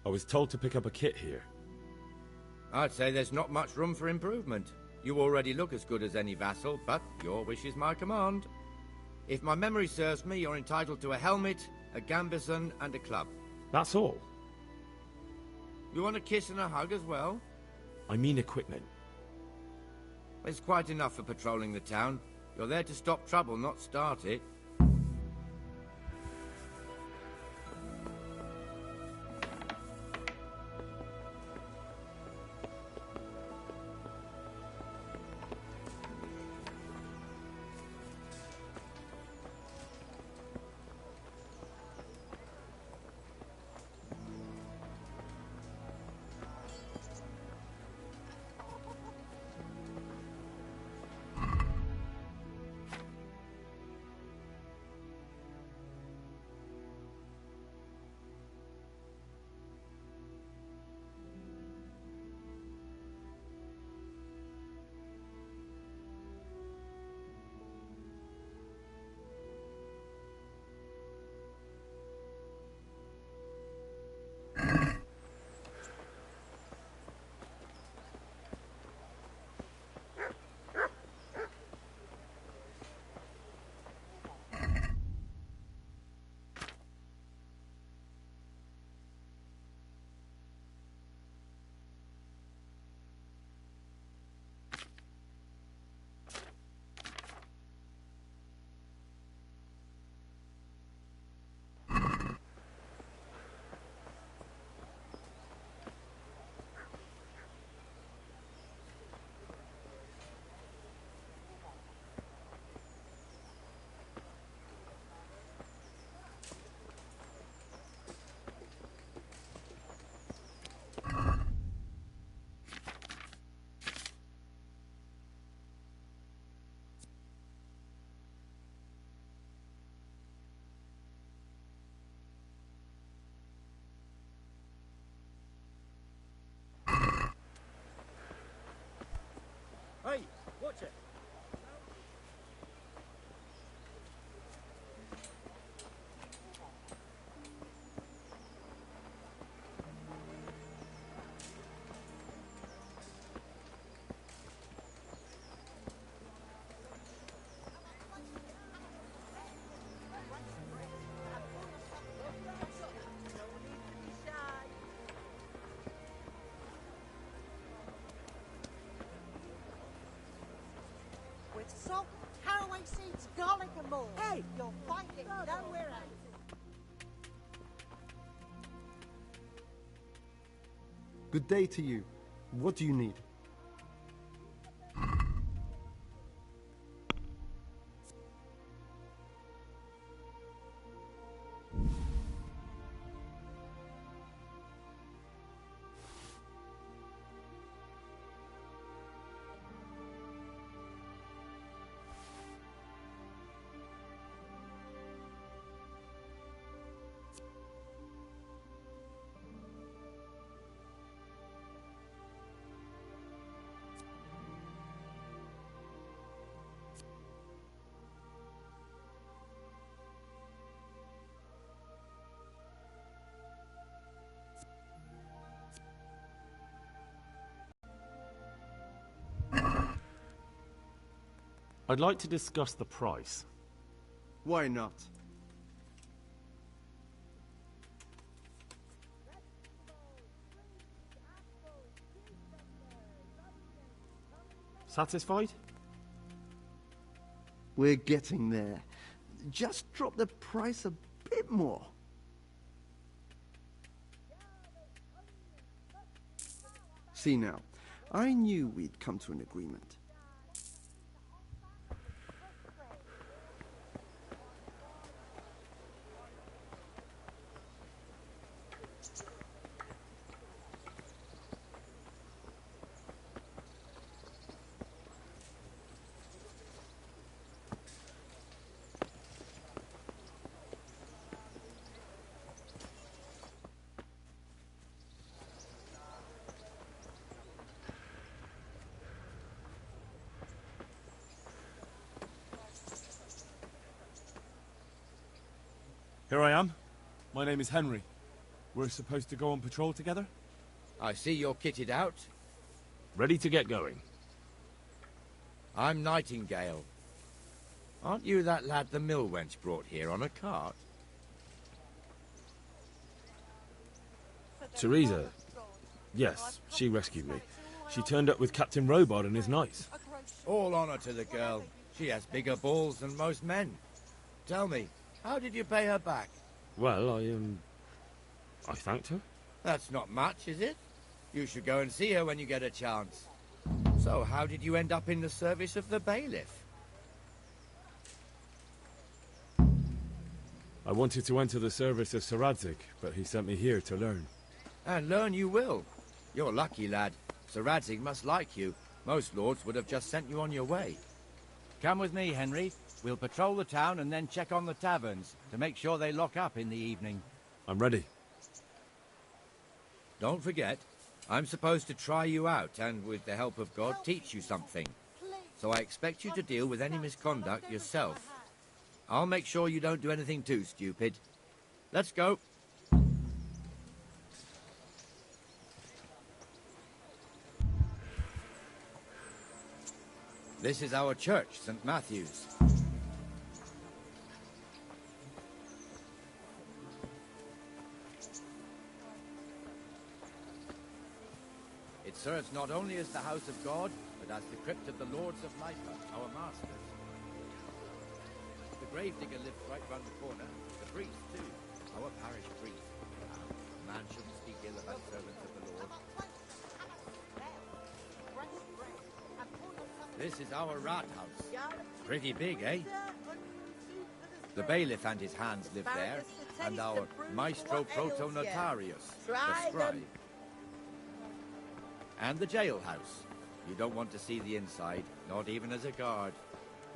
I was told to pick up a kit here. I'd say there's not much room for improvement. You already look as good as any vassal, but your wish is my command. If my memory serves me, you're entitled to a helmet, a gambeson, and a club. That's all? You want a kiss and a hug as well? I mean equipment. It's quite enough for patrolling the town. You're there to stop trouble, not start it. Hey, watch it. With salt, caraway seeds, garlic and more. Hey, you'll find it nowhere else. Good day to you. What do you need? I'd like to discuss the price. Why not? Satisfied? We're getting there. Just drop the price a bit more. See now, I knew we'd come to an agreement. Here I am. My name is Henry. We're supposed to go on patrol together? I see you're kitted out. Ready to get going. I'm Nightingale. Aren't you that lad the mill wench brought here on a cart? Teresa. Yes, she rescued me. She turned up with Captain Robard and his knights. All honor to the girl. She has bigger balls than most men. Tell me, how did you pay her back? Well, I thanked her. That's not much, is it? You should go and see her when you get a chance. So, how did you end up in the service of the bailiff? I wanted to enter the service of Sir Radzig, but he sent me here to learn. And learn you will. You're lucky, lad. Sir Radzig must like you. Most lords would have just sent you on your way. Come with me, Henry. We'll patrol the town and then check on the taverns to make sure they lock up in the evening. I'm ready. Don't forget, I'm supposed to try you out and, with the help of God, teach you something. So I expect you to deal with any misconduct yourself. I'll make sure you don't do anything too stupid. Let's go. This is our church, St. Matthew's. It serves not only as the house of God, but as the crypt of the Lords of Lipa, our masters. The gravedigger lives right round the corner. The priest, too. Our parish priest. A man shouldn't speak ill about servants of the Lord. This is our rat house. Pretty big, eh? The bailiff and his hands live there, and our maestro proto-notarius, the scribe. And the jailhouse. You don't want to see the inside, not even as a guard.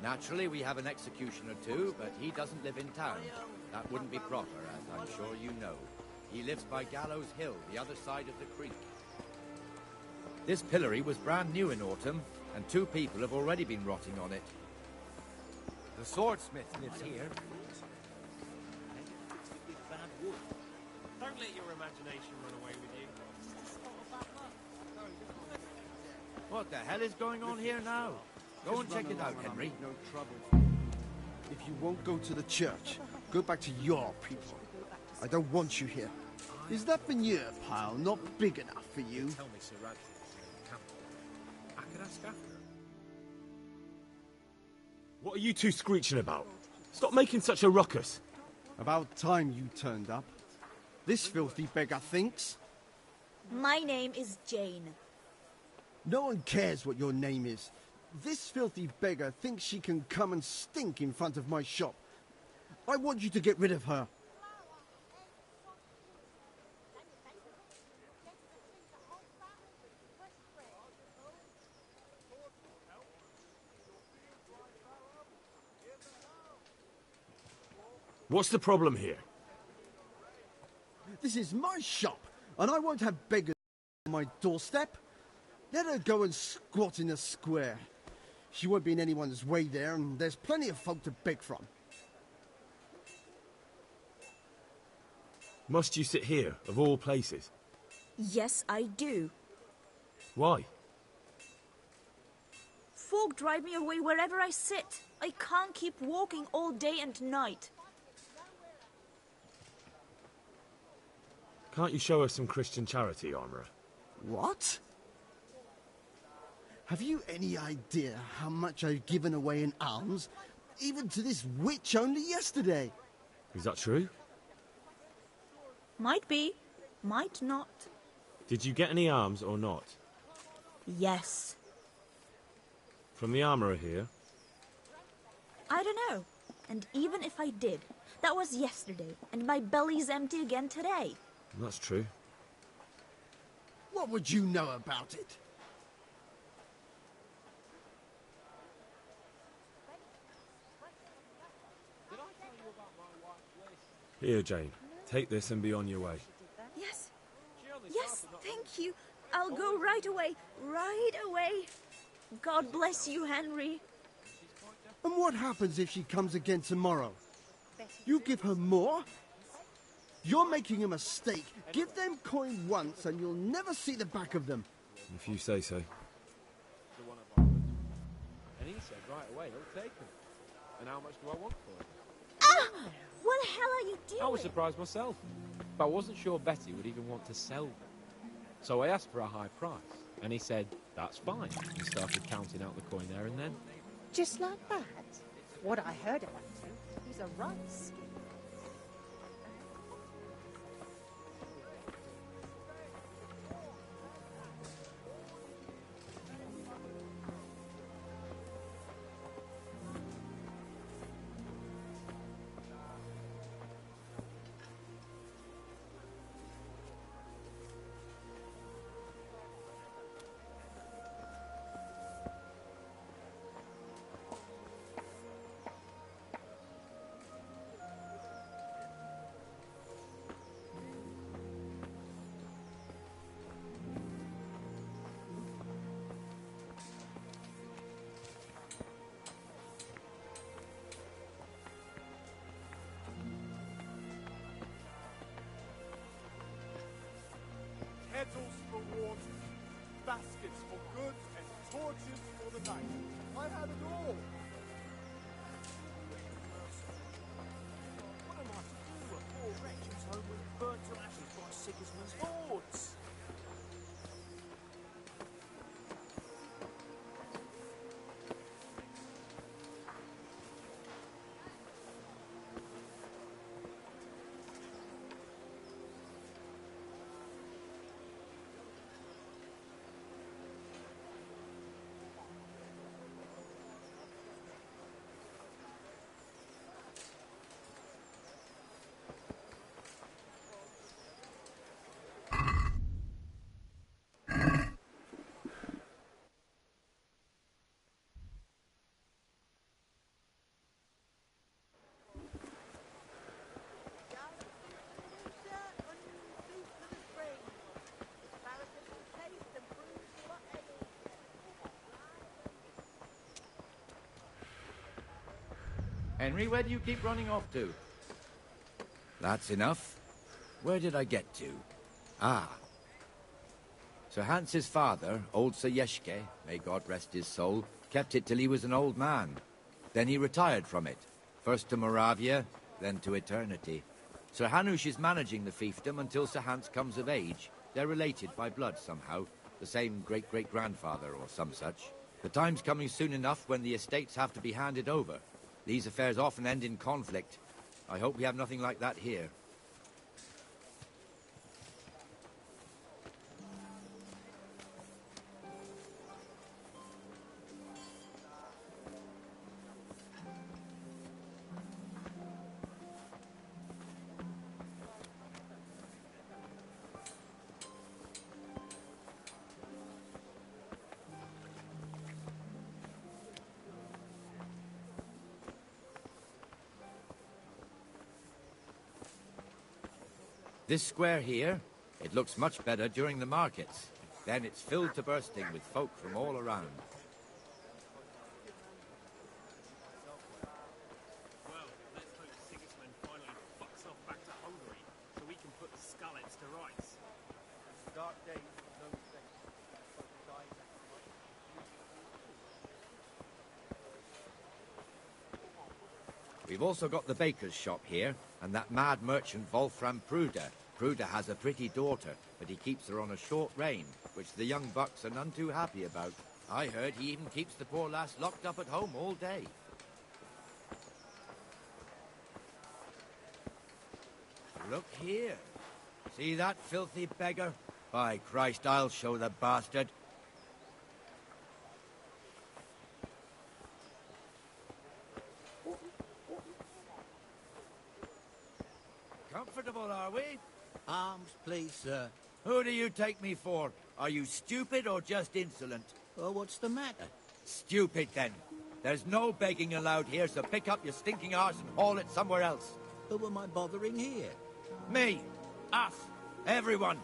Naturally, we have an executioner too, but he doesn't live in town. That wouldn't be proper, as I'm sure you know. He lives by Gallows Hill, the other side of the creek. This pillory was brand new in autumn, and 2 people have already been rotting on it. The swordsmith lives here. Don't let your imagination run away with you. What the hell is going on here now? Go and check it out, Henry. No trouble. If you won't go to the church, go back to your people. I don't want you here. Is that veneer pile not big enough for you? Tell me, Sir Radzig. I could ask after. What are you two screeching about? Stop making such a ruckus. About time you turned up. This filthy beggar thinks. My name is Jane. No one cares what your name is. This filthy beggar thinks she can come and stink in front of my shop. I want you to get rid of her. What's the problem here? This is my shop, and I won't have beggars on my doorstep. Let her go and squat in a square. She won't be in anyone's way there, and there's plenty of folk to beg from. Must you sit here, of all places? Yes, I do. Why? Folk drive me away wherever I sit. I can't keep walking all day and night. Can't you show us some Christian charity, Armourer? What? Have you any idea how much I've given away in alms, even to this witch only yesterday? Is that true? Might be, might not. Did you get any alms or not? Yes. From the Armourer here? I don't know. And even if I did, that was yesterday, and my belly's empty again today. That's true. What would you know about it? Here, Jane. Take this and be on your way. Yes. Yes, thank you. I'll go right away. Right away. God bless you, Henry. And what happens if she comes again tomorrow? You give her more? You're making a mistake. Give them coin once and you'll never see the back of them. If you say so. The one I've offered. And he said right away he'll take them. And how much do I want for it? Ah! What the hell are you doing? I was surprised myself. But I wasn't sure Betty would even want to sell them. So I asked for a high price. And he said, that's fine. And started counting out the coin there and then. Just like that? What I heard about him, he's a right skin. Kettles for water, baskets for goods, and torches for the night. I had it all. What am I to do? A poor wretch whose home was burnt to ashes by Sigismund's hordes. Henry, where do you keep running off to? That's enough. Where did I get to? Ah. Sir Hans's father, old Sir Yeshke, may God rest his soul, kept it till he was an old man. Then he retired from it. First to Moravia, then to eternity. Sir Hanush is managing the fiefdom until Sir Hans comes of age. They're related by blood somehow, the same great-great-grandfather or some such. The time's coming soon enough when the estates have to be handed over. These affairs often end in conflict. I hope we have nothing like that here. This square here, it looks much better during the markets. Then it's filled to bursting with folk from all around. Well, let's hope Sigismund finally fucks off back to Hungary so we can put the Scarlets to rights. Dark days, no mistake. We've also got the baker's shop here, and that mad merchant Wolfram Pruder. Pruder has a pretty daughter, but he keeps her on a short rein, which the young bucks are none too happy about. I heard he even keeps the poor lass locked up at home all day. Look here. See that filthy beggar? By Christ, I'll show the bastard. Comfortable, are we? Arms, please, sir. Who do you take me for? Are you stupid or just insolent? Oh, what's the matter? Stupid, then. There's no begging allowed here, so pick up your stinking arse and haul it somewhere else. Who am I bothering here? Me. Us. Everyone.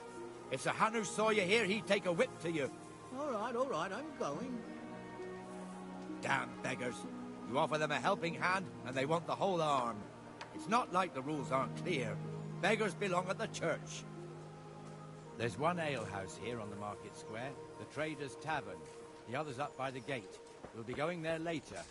If Sir Hanush saw you here, he'd take a whip to you. All right, I'm going. Damn beggars. You offer them a helping hand, and they want the whole arm. It's not like the rules aren't clear. Beggars belong at the church. There's one alehouse here on the market square, the Trader's Tavern. The other's up by the gate. We'll be going there later.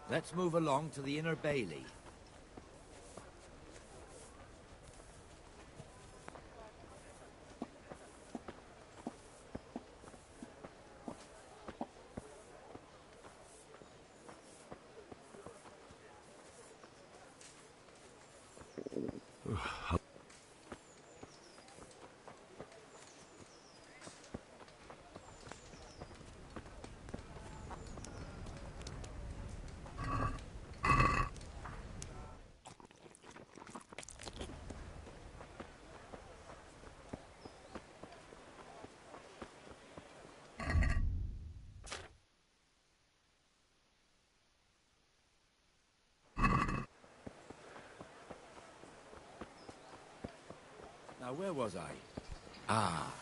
Let's move along to the Inner Bailey. Now, where was I? Ah.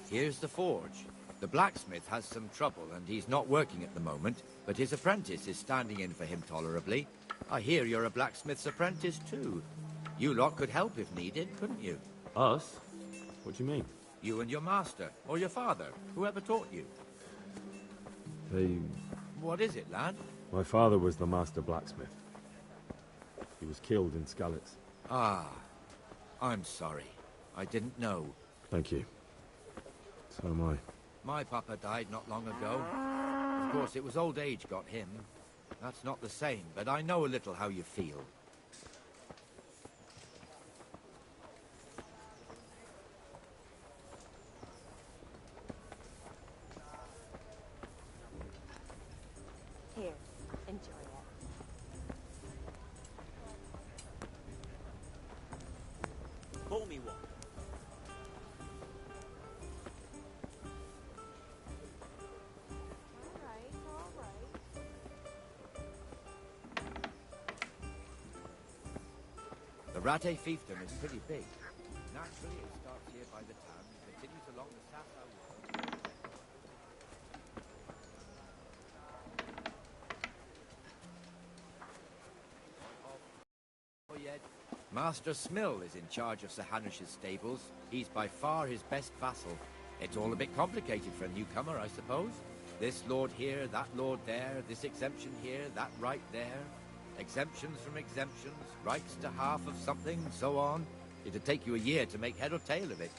Here's the forge. The blacksmith has some trouble and he's not working at the moment, but his apprentice is standing in for him tolerably. I hear you're a blacksmith's apprentice too. You lot could help if needed, couldn't you? Us? What do you mean? You and your master, or your father, whoever taught you. What is it, lad? My father was the master blacksmith. He was killed in Skalitz. Ah, I'm sorry. I didn't know. Thank you. So am I. My papa died not long ago. Of course, it was old age got him. That's not the same, but I know a little how you feel. Here, enjoy it. Pour me one. The Rate fiefdom is pretty big. Naturally, it starts here by the town and continues along the Sasa Road. Master Smill is in charge of Sir Hanush's stables. He's by far his best vassal. It's all a bit complicated for a newcomer, I suppose. This lord here, that lord there, this exemption here, that right there. Exemptions from exemptions, rights to half of something, so on. It'd take you a year to make head or tail of it.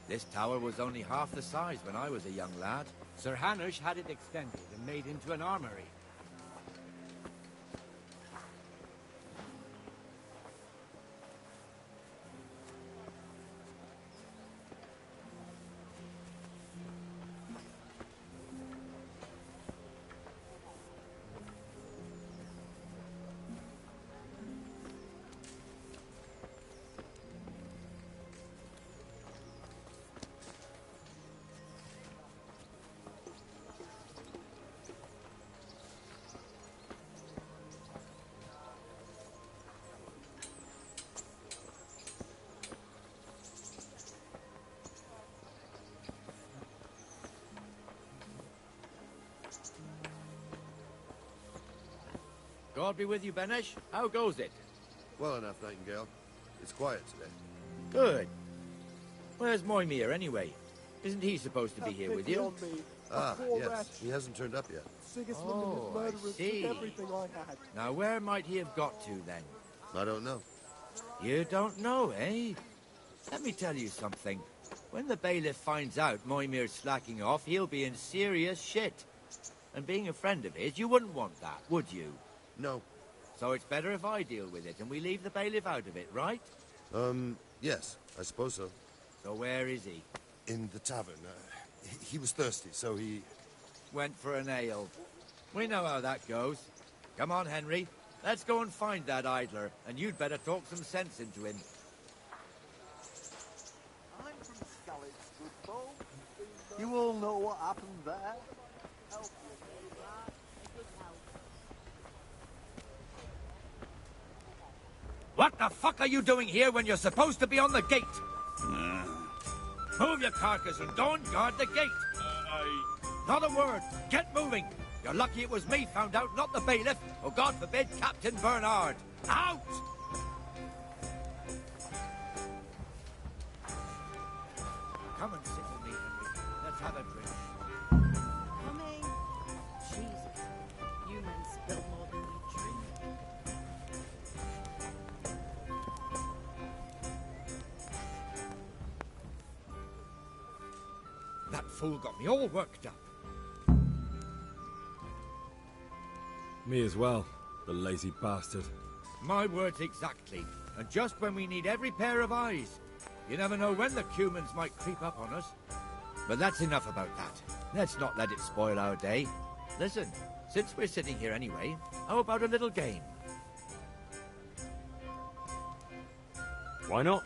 This tower was only half the size when I was a young lad. Sir Hanush had it extended and made into an armory. God be with you, Benesh. How goes it? Well enough, Nightingale. It's quiet today. Good. Where's Moimir, anyway? Isn't he supposed to be here with you? Ah, yes. He hasn't turned up yet. Oh, I see. Now, where might he have got to, then? I don't know. You don't know, eh? Let me tell you something. When the bailiff finds out Moimir's slacking off, he'll be in serious shit. And being a friend of his, you wouldn't want that, would you? No. So it's better if I deal with it and we leave the bailiff out of it, right? Yes, I suppose so. So where is he? In the tavern. He was thirsty, so he... Went for an ale. We know how that goes. Come on, Henry. Let's go and find that idler, and you'd better talk some sense into him. I'm from Skalitz, good folk. You all know what happened there. What the fuck are you doing here when you're supposed to be on the gate? Move your carcass and don't guard the gate. Not a word. Get moving. You're lucky it was me found out, not the bailiff, or God forbid, Captain Bernard. Out! Come and sit with me, Henry. Let's have a drink. Coming. Jesus, you men spill more than you drink. That fool got me all worked up. Me as well, the lazy bastard. My words exactly. And just when we need every pair of eyes. You never know when the Cumans might creep up on us. But that's enough about that. Let's not let it spoil our day. Listen, since we're sitting here anyway, how about a little game? Why not?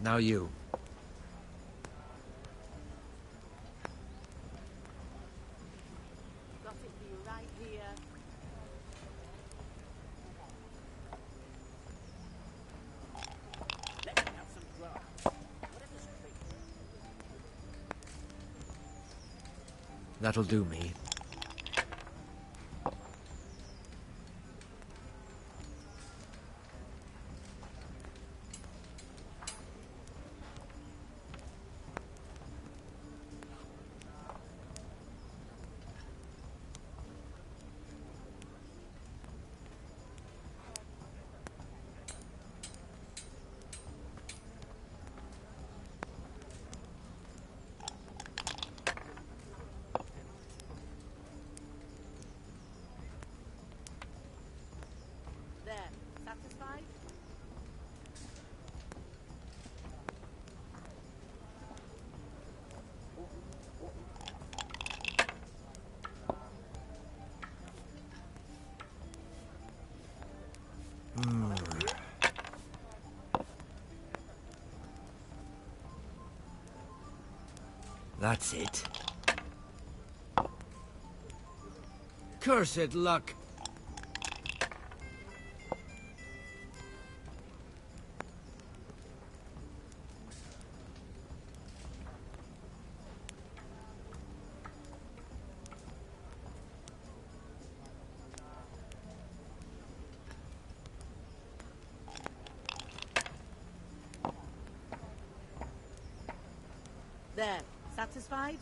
Now you. Got it for you right here. Let me have some grass. Whatever's quick. That'll do me. There. Satisfied? That's it. Cursed luck. There. Satisfied?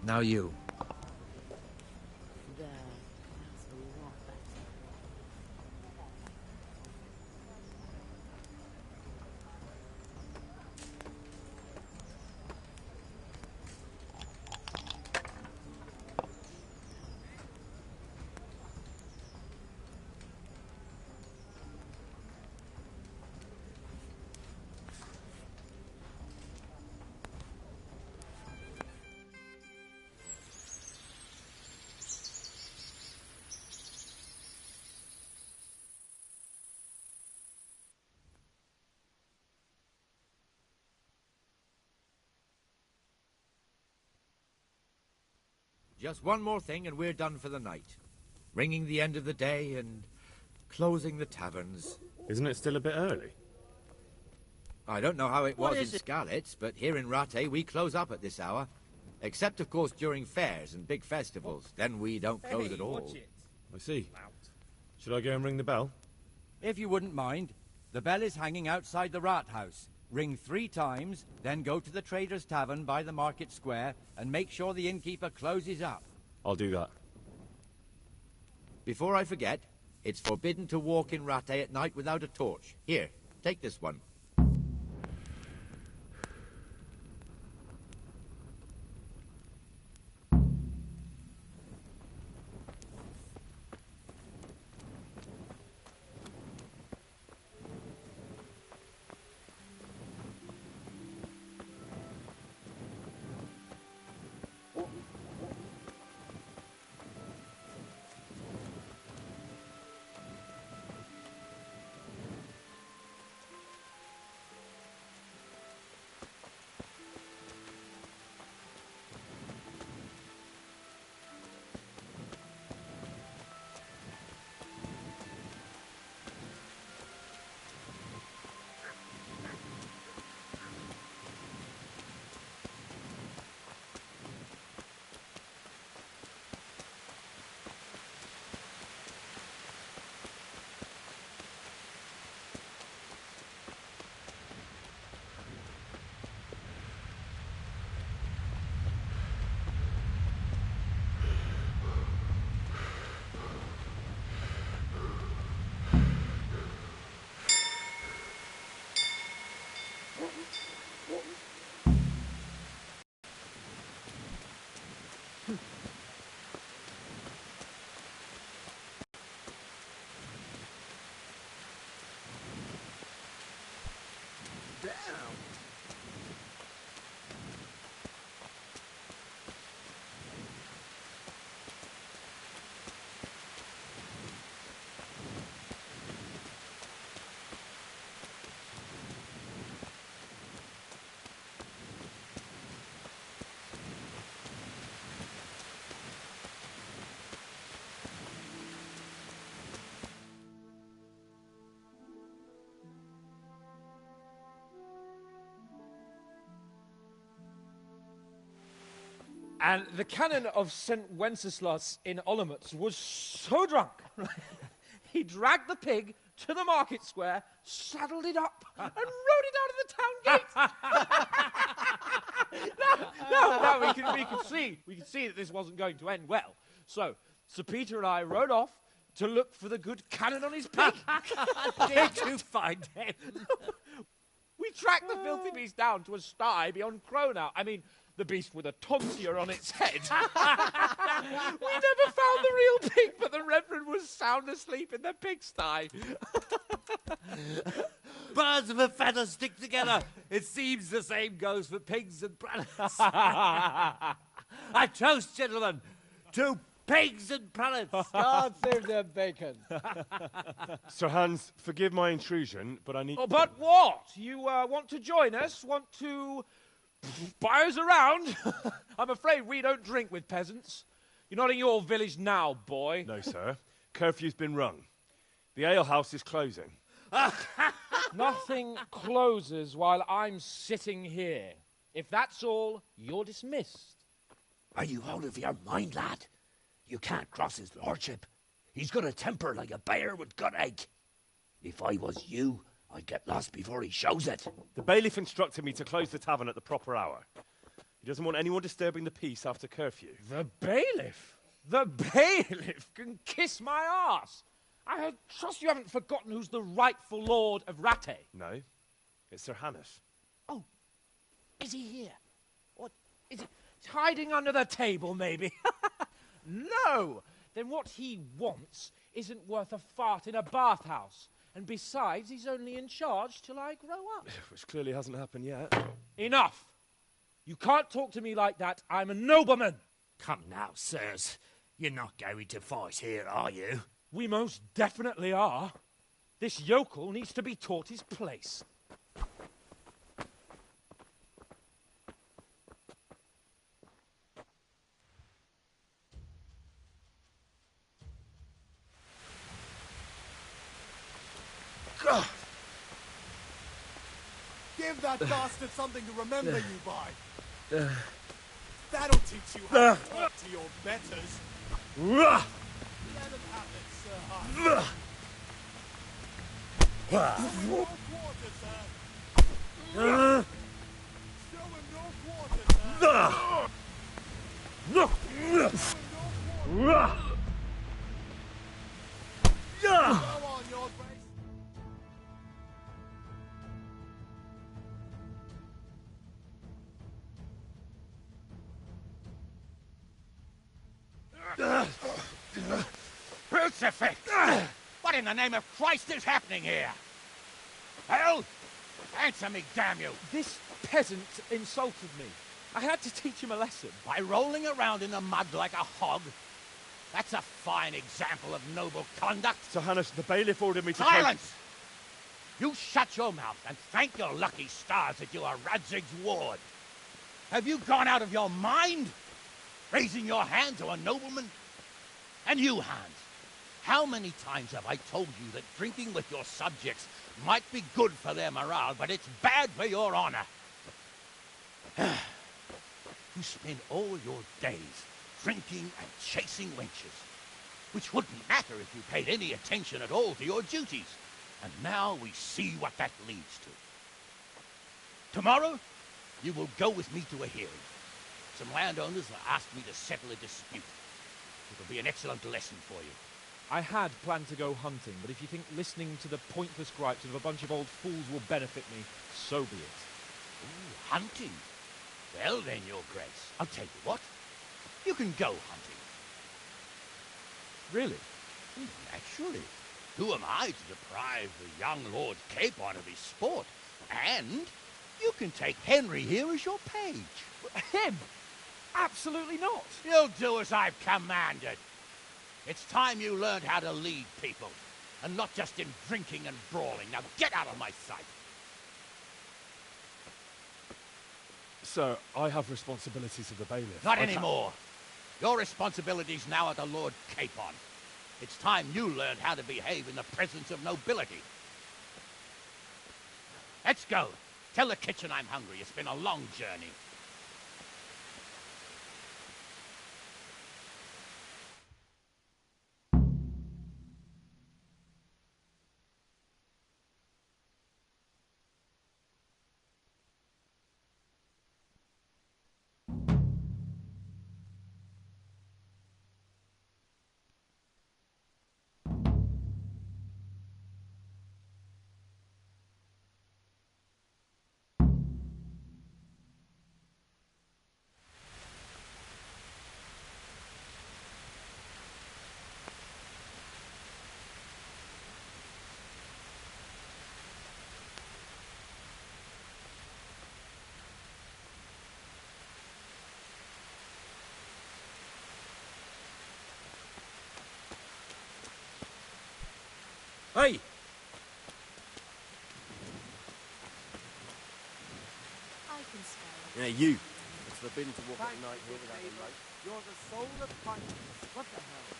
Now you. There. That's a lot better. Just one more thing and we're done for the night. Ringing the end of the day and closing the taverns. Isn't it still a bit early? I don't know how it What was in is it? Skalitz, but here in Rate we close up at this hour. Except, of course, during fairs and big festivals. Then we don't close at all. I see. Should I go and ring the bell? If you wouldn't mind, the bell is hanging outside the rat house. Ring 3 times, then go to the Trader's Tavern by the market square and make sure the innkeeper closes up. I'll do that. Before I forget, it's forbidden to walk in Ratte at night without a torch. Here, take this one. And the canon of St. Wenceslas in Olomouc was so drunk, he dragged the pig to the market square, saddled it up, and rode it out of the town gate. No, we could see that this wasn't going to end well. So, Sir Peter and I rode off to look for the good canon on his pig. Did you find him? We tracked the filthy beast down to a sty beyond Cronow. I mean, the beast with a tonsure on its head. We never found the real pig, but the Reverend was sound asleep in the pigsty. Birds of a feather stick together. It seems the same goes for pigs and prelates. I toast, gentlemen, to pigs and prelates. God save their bacon. Sir Hans, forgive my intrusion, but I need... Oh, but what? You want to join us? Want to buy us around? I'm afraid we don't drink with peasants. You're not in your village now, boy. No, sir. Curfew's been rung. The alehouse is closing. Nothing closes while I'm sitting here. If that's all, you're dismissed. Are you out of your mind, lad? You can't cross his lordship. He's got a temper like a bear with gut ache. If I was you, I'd get lost before he shows it. The bailiff instructed me to close the tavern at the proper hour. He doesn't want anyone disturbing the peace after curfew. The bailiff? The bailiff can kiss my arse. I trust you haven't forgotten who's the rightful lord of Ratte. No, it's Sir Hannes. Oh, is he here? What, is he hiding under the table, maybe? No! Then what he wants isn't worth a fart in a bathhouse. And besides, he's only in charge till I grow up. Which clearly hasn't happened yet. Enough! You can't talk to me like that. I'm a nobleman. Come now, sirs. You're not going to fight here, are you? We most definitely are. This yokel needs to be taught his place. God. Give that bastard something to remember you by. That'll teach you how to talk to your betters. Let him have it, Sir Hunt. Show him no quarter, sir. Show him no quarter, sir. Go on, your grace. Crucifix! What in the name of Christ is happening here? Hell? Answer me, damn you! This peasant insulted me. I had to teach him a lesson. By rolling around in the mud like a hog? That's a fine example of noble conduct. Sir Hanush, the bailiff ordered me to... Silence! You shut your mouth and thank your lucky stars that you are Radzig's ward. Have you gone out of your mind? Raising your hand to a nobleman? And you, Hans, how many times have I told you that drinking with your subjects might be good for their morale, but it's bad for your honor? You spend all your days drinking and chasing wenches, which wouldn't matter if you paid any attention at all to your duties. And now we see what that leads to. Tomorrow, you will go with me to a hearing. Some landowners have asked me to settle a dispute. It will be an excellent lesson for you. I had planned to go hunting, but if you think listening to the pointless gripes of a bunch of old fools will benefit me, so be it. Ooh, hunting? Well then, Your Grace, I'll tell you what. You can go hunting. Really? Naturally. Who am I to deprive the young Lord Capon of his sport? And you can take Henry here as your page. Him? Absolutely not. You'll do as I've commanded. It's time you learned how to lead people, and not just in drinking and brawling. Now get out of my sight. Sir, I have responsibilities of the bailiff. Not anymore. Your responsibilities now are the Lord Capon. It's time you learned how to behave in the presence of nobility. Let's go. Tell the kitchen I'm hungry. It's been a long journey. Hey! I can spell it. Yeah, you. It's forbidden to walk at night here without a light. You're the soul of kindness. What the hell?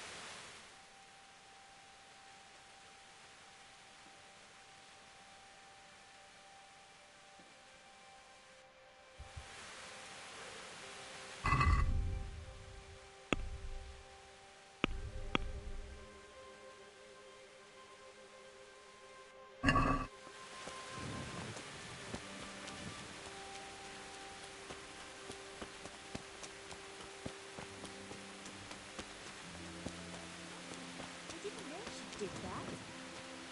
Did that?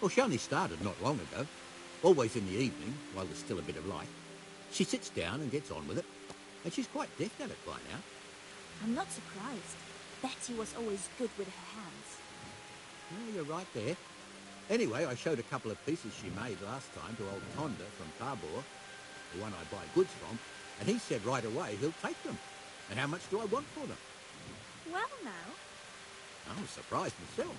Well, she only started not long ago. Always in the evening, while there's still a bit of light. She sits down and gets on with it. And she's quite deft at it by now. I'm not surprised. Betty was always good with her hands. Well, you're right there. Anyway, I showed a couple of pieces she made last time to old Tonda from Tabor, the one I buy goods from, and he said right away he'll take them. And how much do I want for them? Well, now. I was surprised myself.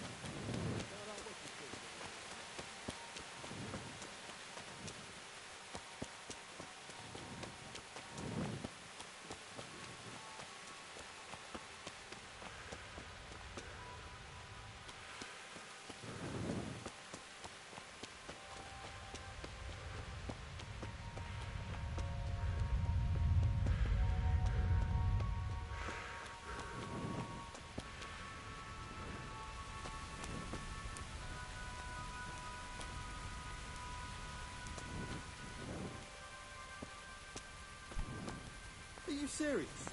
you serious?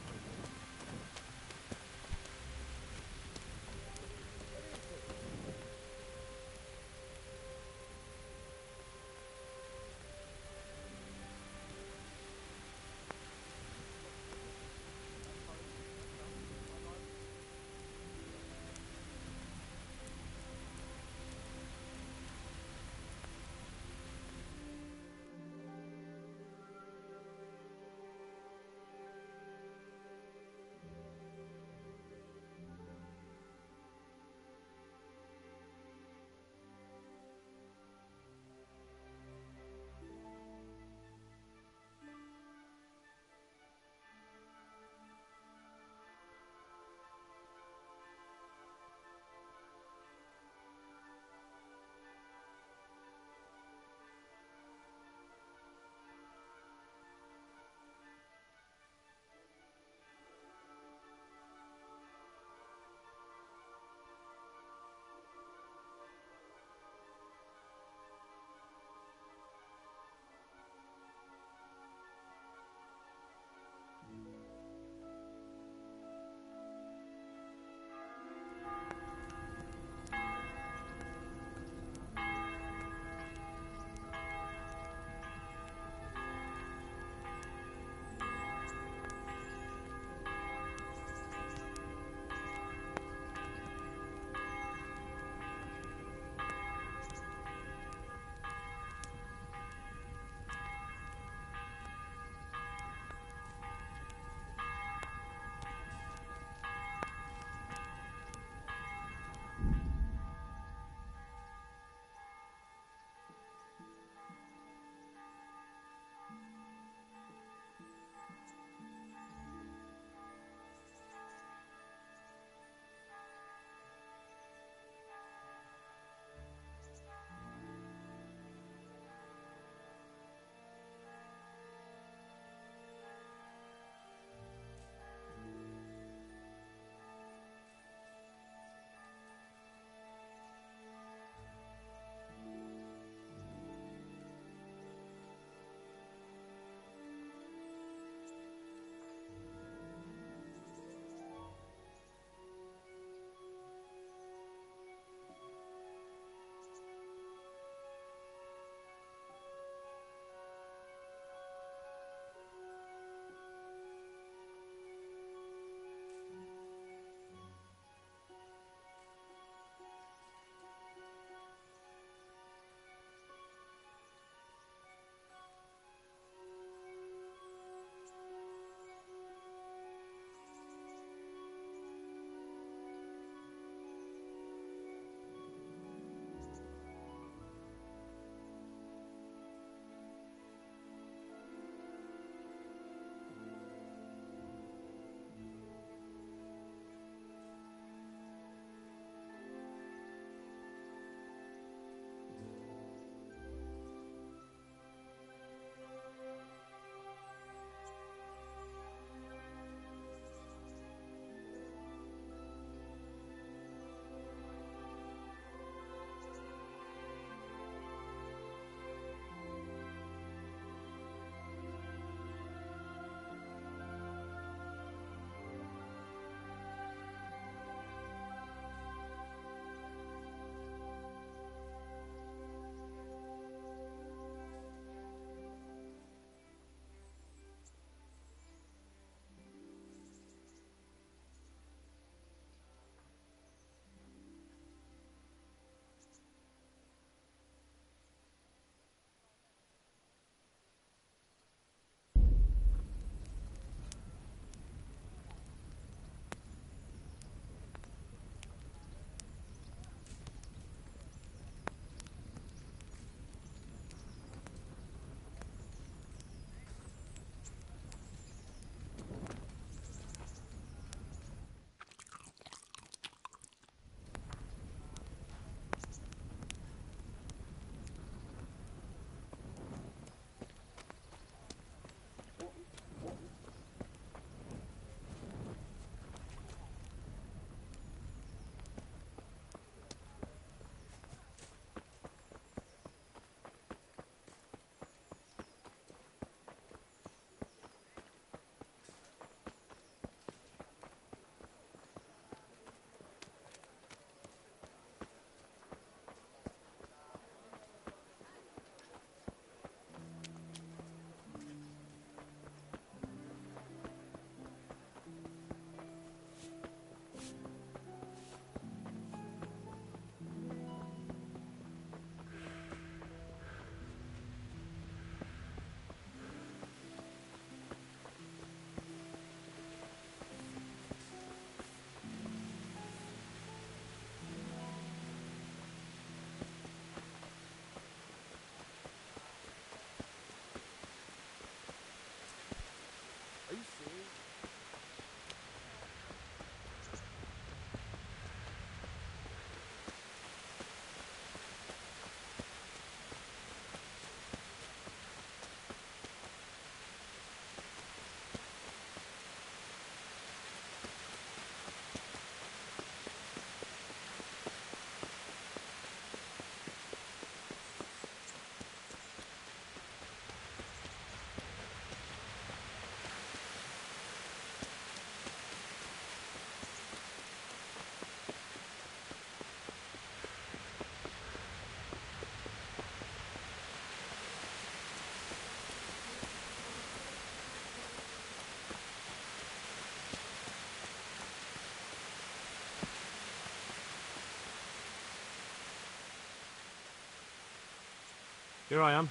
Here I am.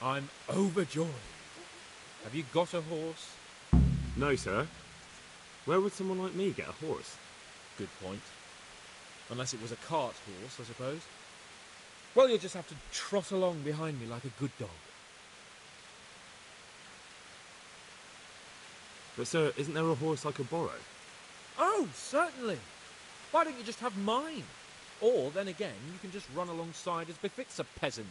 I'm overjoyed. Have you got a horse? No, sir. Where would someone like me get a horse? Good point. Unless it was a cart horse, I suppose. Well, you'll just have to trot along behind me like a good dog. But, sir, isn't there a horse I could borrow? Oh, certainly. Why don't you just have mine? Or, then again, you can just run alongside as befits a peasant.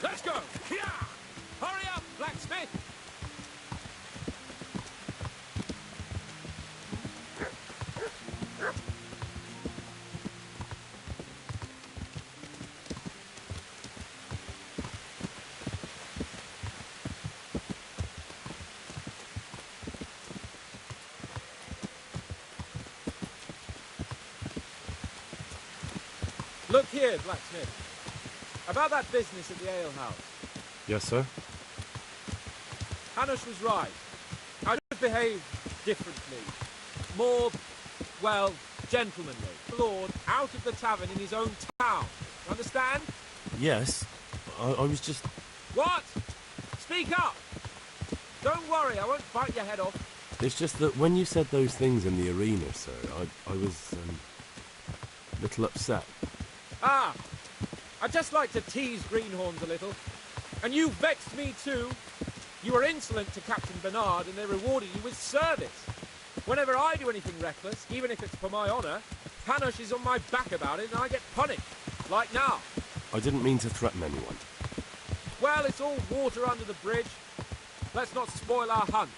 Let's go! Yeah! Hurry up, blacksmith! Look here, blacksmith. About that business at the alehouse. Yes, sir? Hanush was right. I should behave differently. More, well, gentlemanly. Lord, out of the tavern in his own town. Understand? Yes. I was just... What? Speak up! Don't worry, I won't bite your head off. It's just that when you said those things in the arena, sir, I was, a little upset. Ah! I'd just like to tease greenhorns a little. And you vexed me too. You were insolent to Captain Bernard and they rewarded you with service. Whenever I do anything reckless, even if it's for my honour, Hanush is on my back about it and I get punished. Like now. I didn't mean to threaten anyone. Well, it's all water under the bridge. Let's not spoil our hunt.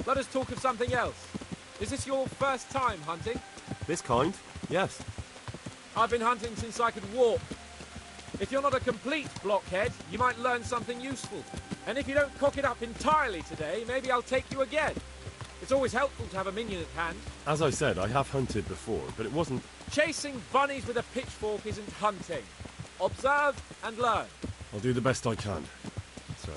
Let us talk of something else. Is this your first time hunting? This kind? Yes. I've been hunting since I could walk. If you're not a complete blockhead, you might learn something useful. And if you don't cock it up entirely today, maybe I'll take you again. It's always helpful to have a minion at hand. As I said, I have hunted before, but it wasn't... Chasing bunnies with a pitchfork isn't hunting. Observe and learn. I'll do the best I can, sir.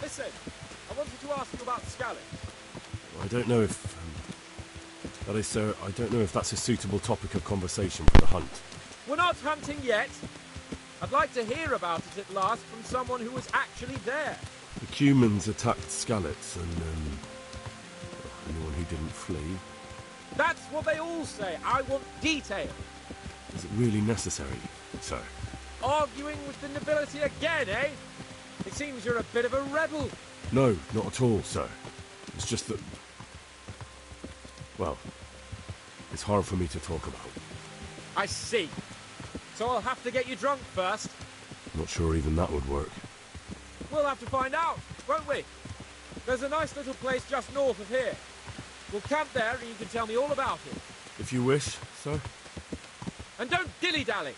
Listen, I wanted to ask you about scallops. I don't know if... But sir, I don't know if that's a suitable topic of conversation for the hunt. We're not hunting yet. I'd like to hear about it at last from someone who was actually there. The Cumans attacked Skalitz and, anyone who didn't flee. That's what they all say. I want detail. Is it really necessary, sir? Arguing with the nobility again, eh? It seems you're a bit of a rebel. No, not at all, sir. It's just that... well, it's hard for me to talk about. I see. So I'll have to get you drunk first. Not sure even that would work. We'll have to find out, won't we? There's a nice little place just north of here. We'll camp there and you can tell me all about it. If you wish, sir. And don't dilly-dally.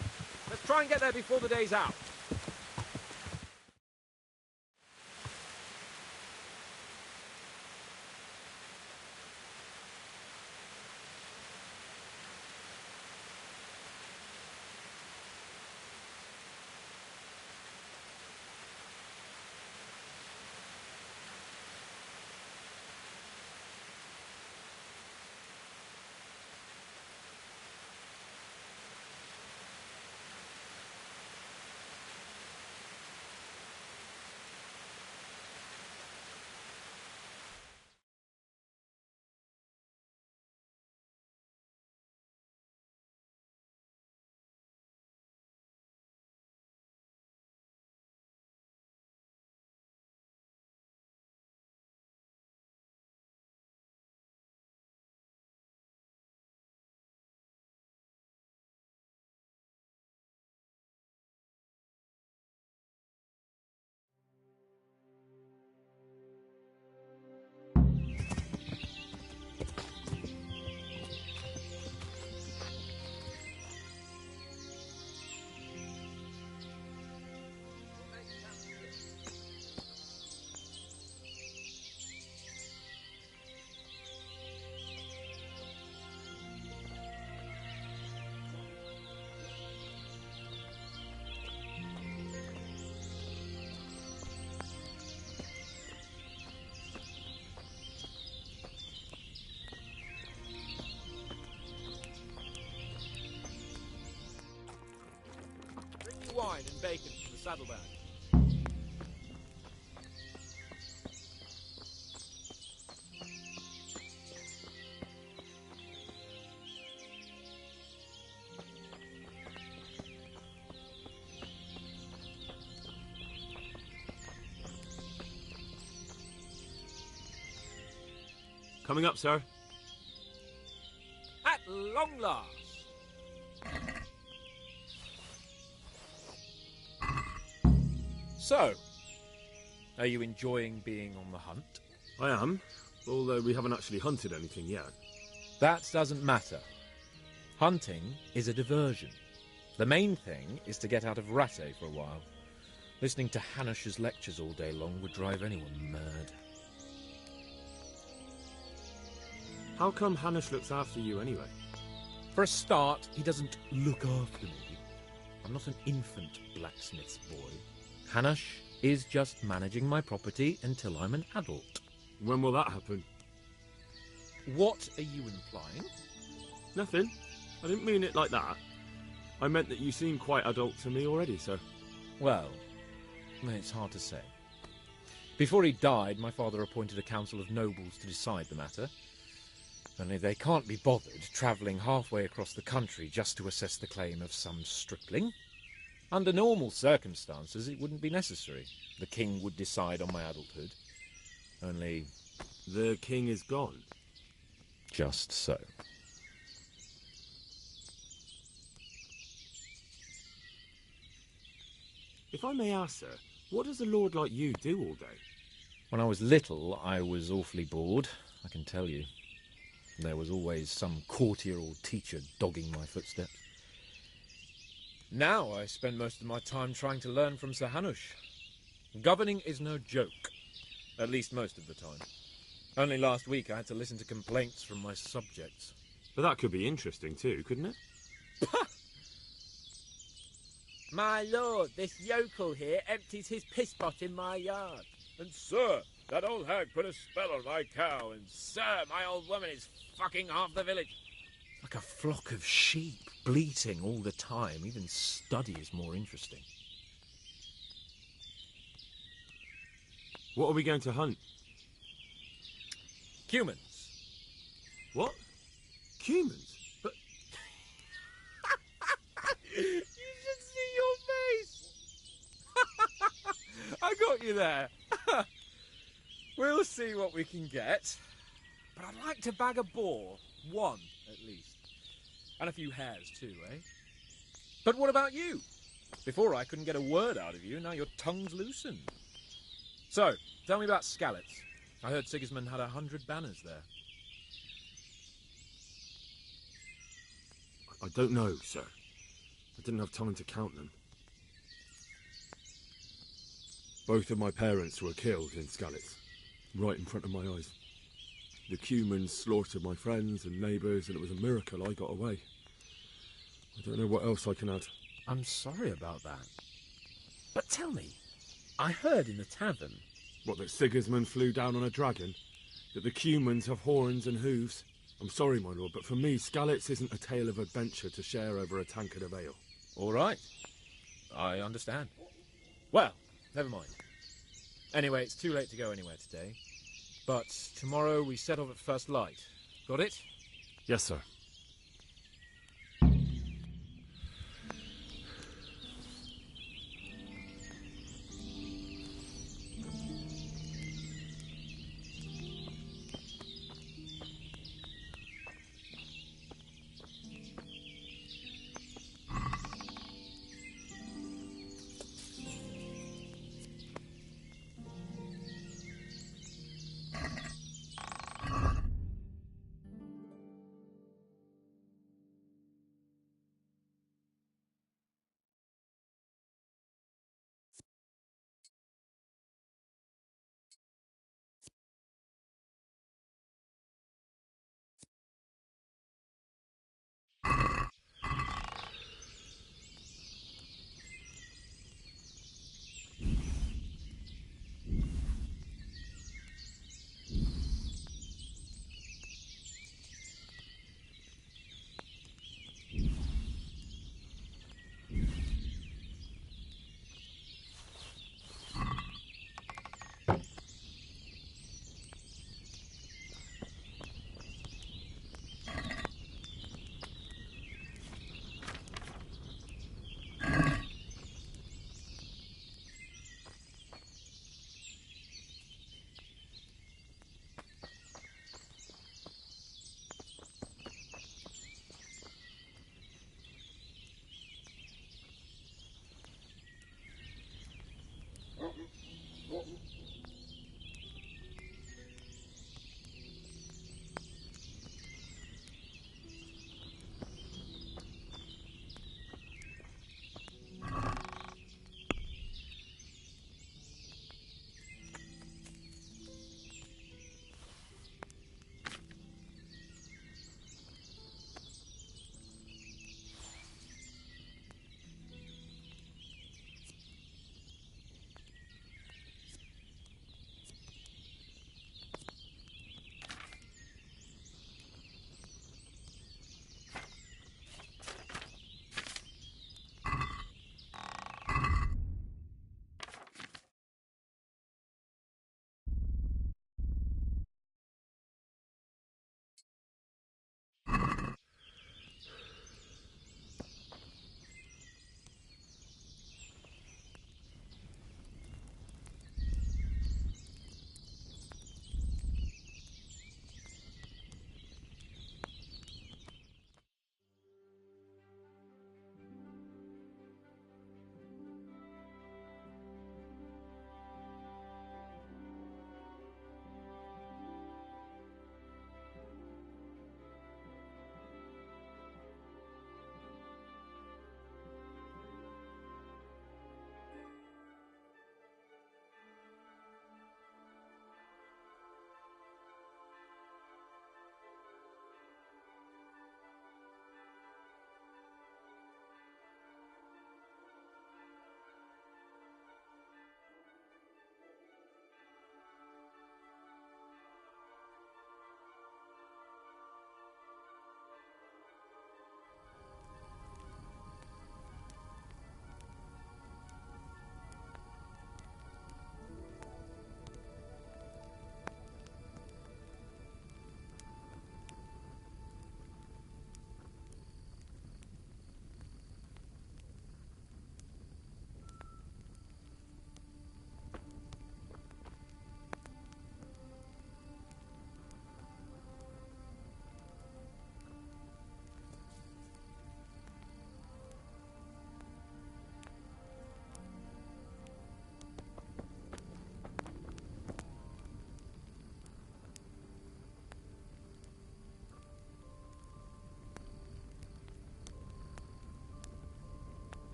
Let's try and get there before the day's out. Wine and bacon from the saddlebag. Coming up, sir. At long last. So, are you enjoying being on the hunt? I am, although we haven't actually hunted anything yet. That doesn't matter. Hunting is a diversion. The main thing is to get out of Ratte for a while. Listening to Hanush's lectures all day long would drive anyone mad. How come Hanush looks after you anyway? For a start, he doesn't look after me. I'm not an infant blacksmith's boy. Hanush is just managing my property until I'm an adult. When will that happen? What are you implying? Nothing. I didn't mean it like that. I meant that you seem quite adult to me already, sir. Well, it's hard to say. Before he died, my father appointed a council of nobles to decide the matter. Only they can't be bothered travelling halfway across the country just to assess the claim of some stripling. Under normal circumstances, it wouldn't be necessary. The king would decide on my adulthood. Only... the king is gone. Just so. If I may ask, sir, what does a lord like you do all day? When I was little, I was awfully bored, I can tell you. There was always some courtier or teacher dogging my footsteps. Now I spend most of my time trying to learn from Sir Hanush. Governing is no joke, at least most of the time. Only last week I had to listen to complaints from my subjects. But that could be interesting too, couldn't it? My lord, this yokel here empties his piss pot in my yard. And sir, That old hag put a spell on my cow, and sir, my old woman is fucking half the village. Like a flock of sheep, bleating all the time. Even study is more interesting. What are we going to hunt? Humans. What? Humans? But You should see your face! I got you there. We'll see what we can get. But I'd like to bag a boar. One, at least. And a few hares, too, eh? But what about you? Before I couldn't get a word out of you, now your tongue's loosened. So, tell me about Skalitz. I heard Sigismund had 100 banners there. I don't know, sir. I didn't have time to count them. Both of my parents were killed in Skalitz, right in front of my eyes. The humans slaughtered my friends and neighbours, and it was a miracle I got away. I don't know what else I can add. I'm sorry about that. But tell me, I heard in the tavern... What, that Sigismund flew down on a dragon? That the humans have horns and hooves? I'm sorry, my lord, but for me, Skalitz isn't a tale of adventure to share over a tankard of ale. All right. I understand. Well, never mind. Anyway, it's too late to go anywhere today. But tomorrow we set off at first light. Got it? Yes, sir.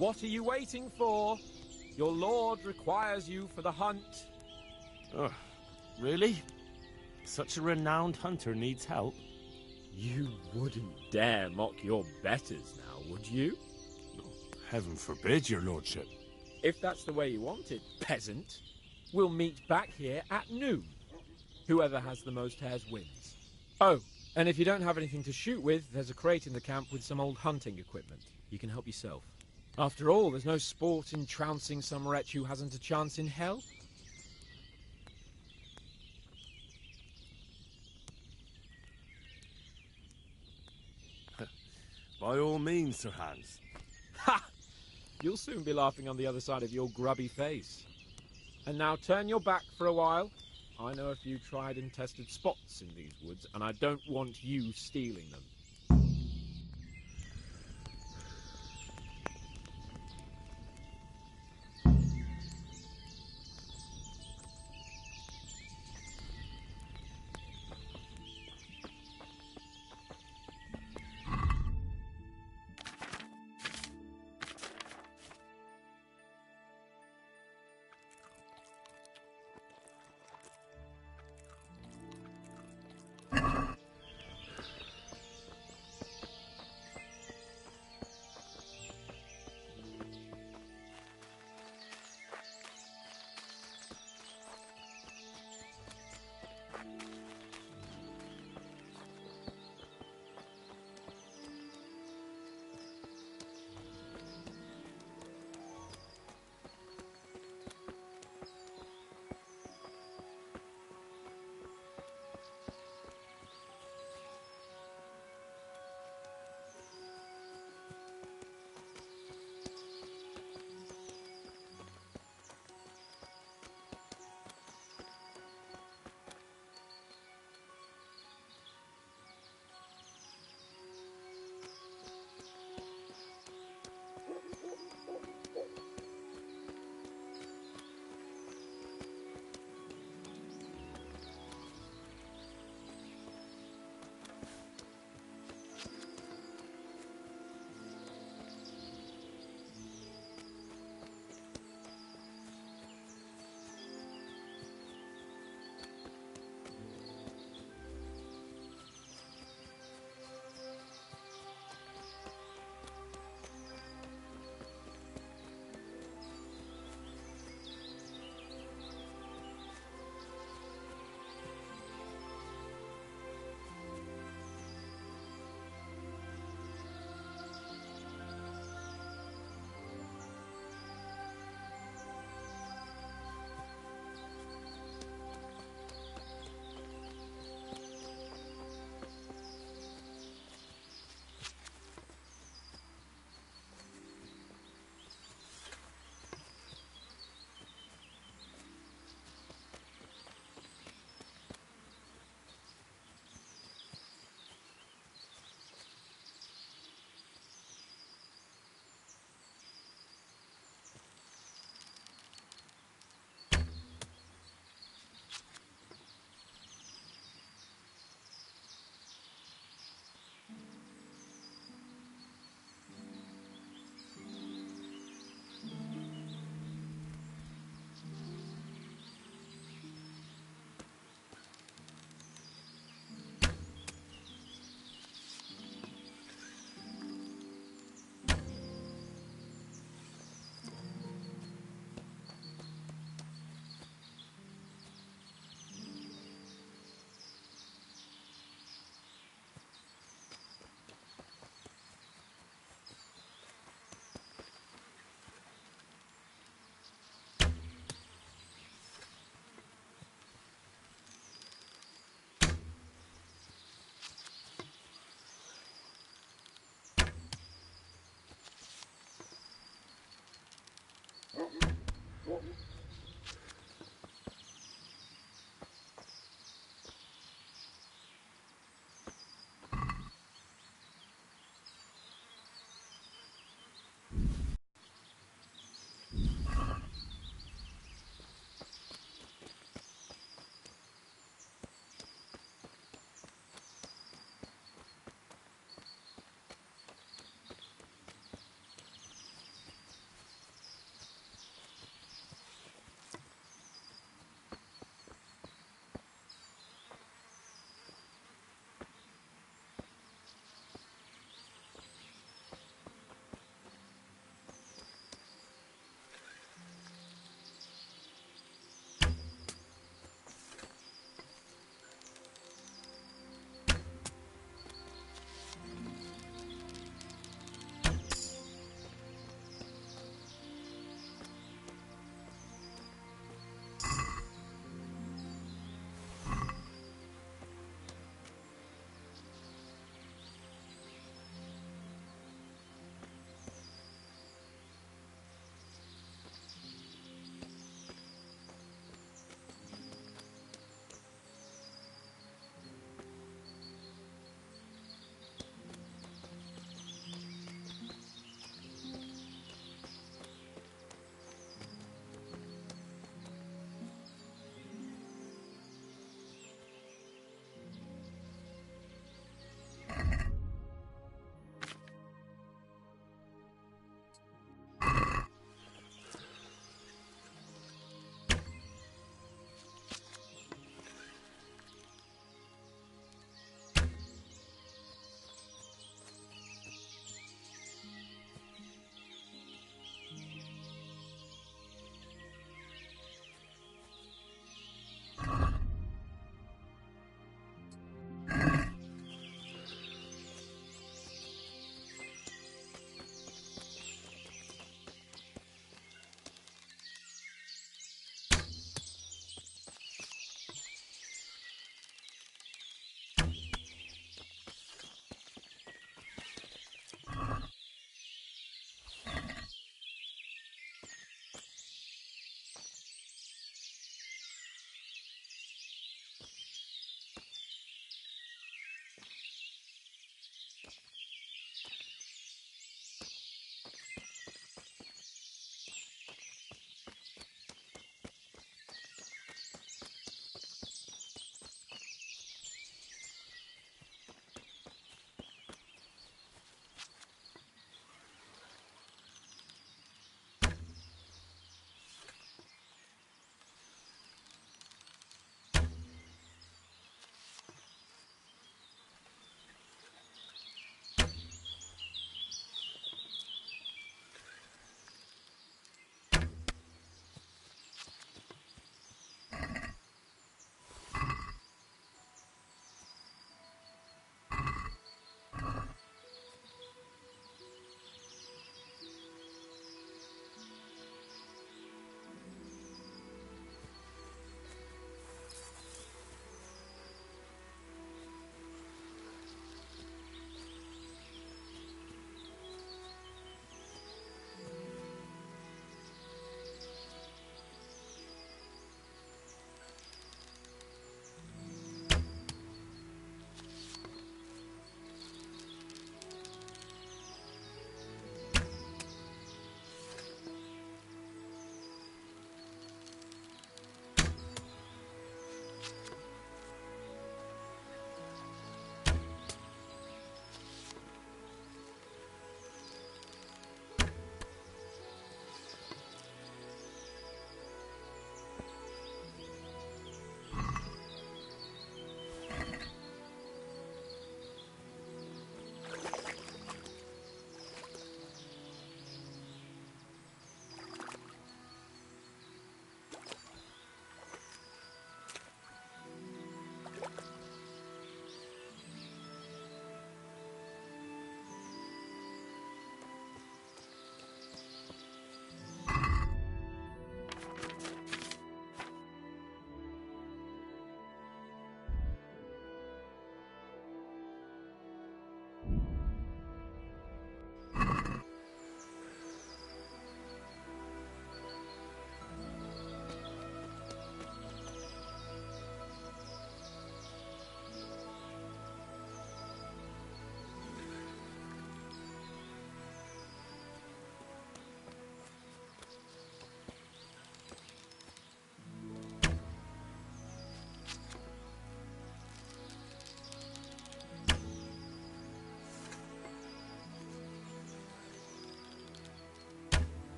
What are you waiting for? Your lord requires you for the hunt. Oh, really? Such a renowned hunter needs help? You wouldn't dare mock your betters now, would you? Heaven forbid, your lordship. If that's the way you want it, peasant, we'll meet back here at noon. Whoever has the most hares wins. Oh, and if you don't have anything to shoot with, there's a crate in the camp with some old hunting equipment. You can help yourself. After all, there's no sport in trouncing some wretch who hasn't a chance in hell. By all means, Sir Hans. Ha! You'll soon be laughing on the other side of your grubby face. And now turn your back for a while. I know a few tried and tested spots in these woods, and I don't want you stealing them.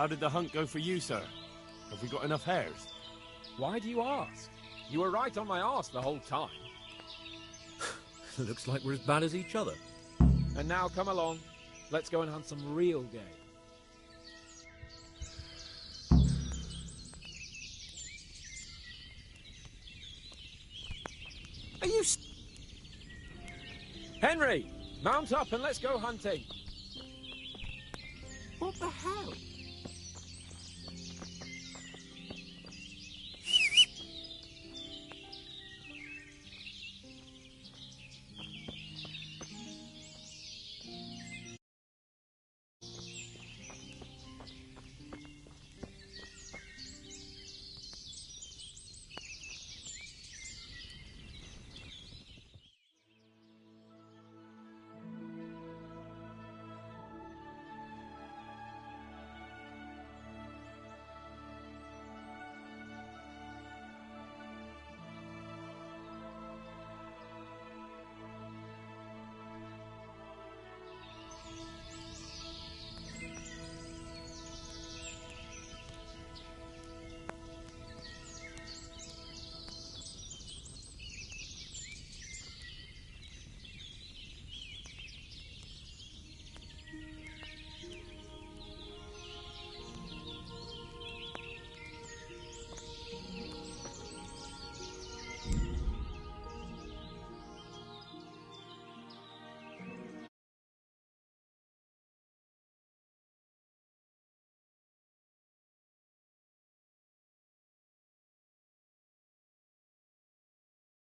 How did the hunt go for you, sir? Have we got enough hares? Why do you ask? You were right on my arse the whole time. Looks like we're as bad as each other. And now come along. Let's go and hunt some real game. Are you... Henry! Mount up and let's go hunting. What the hell?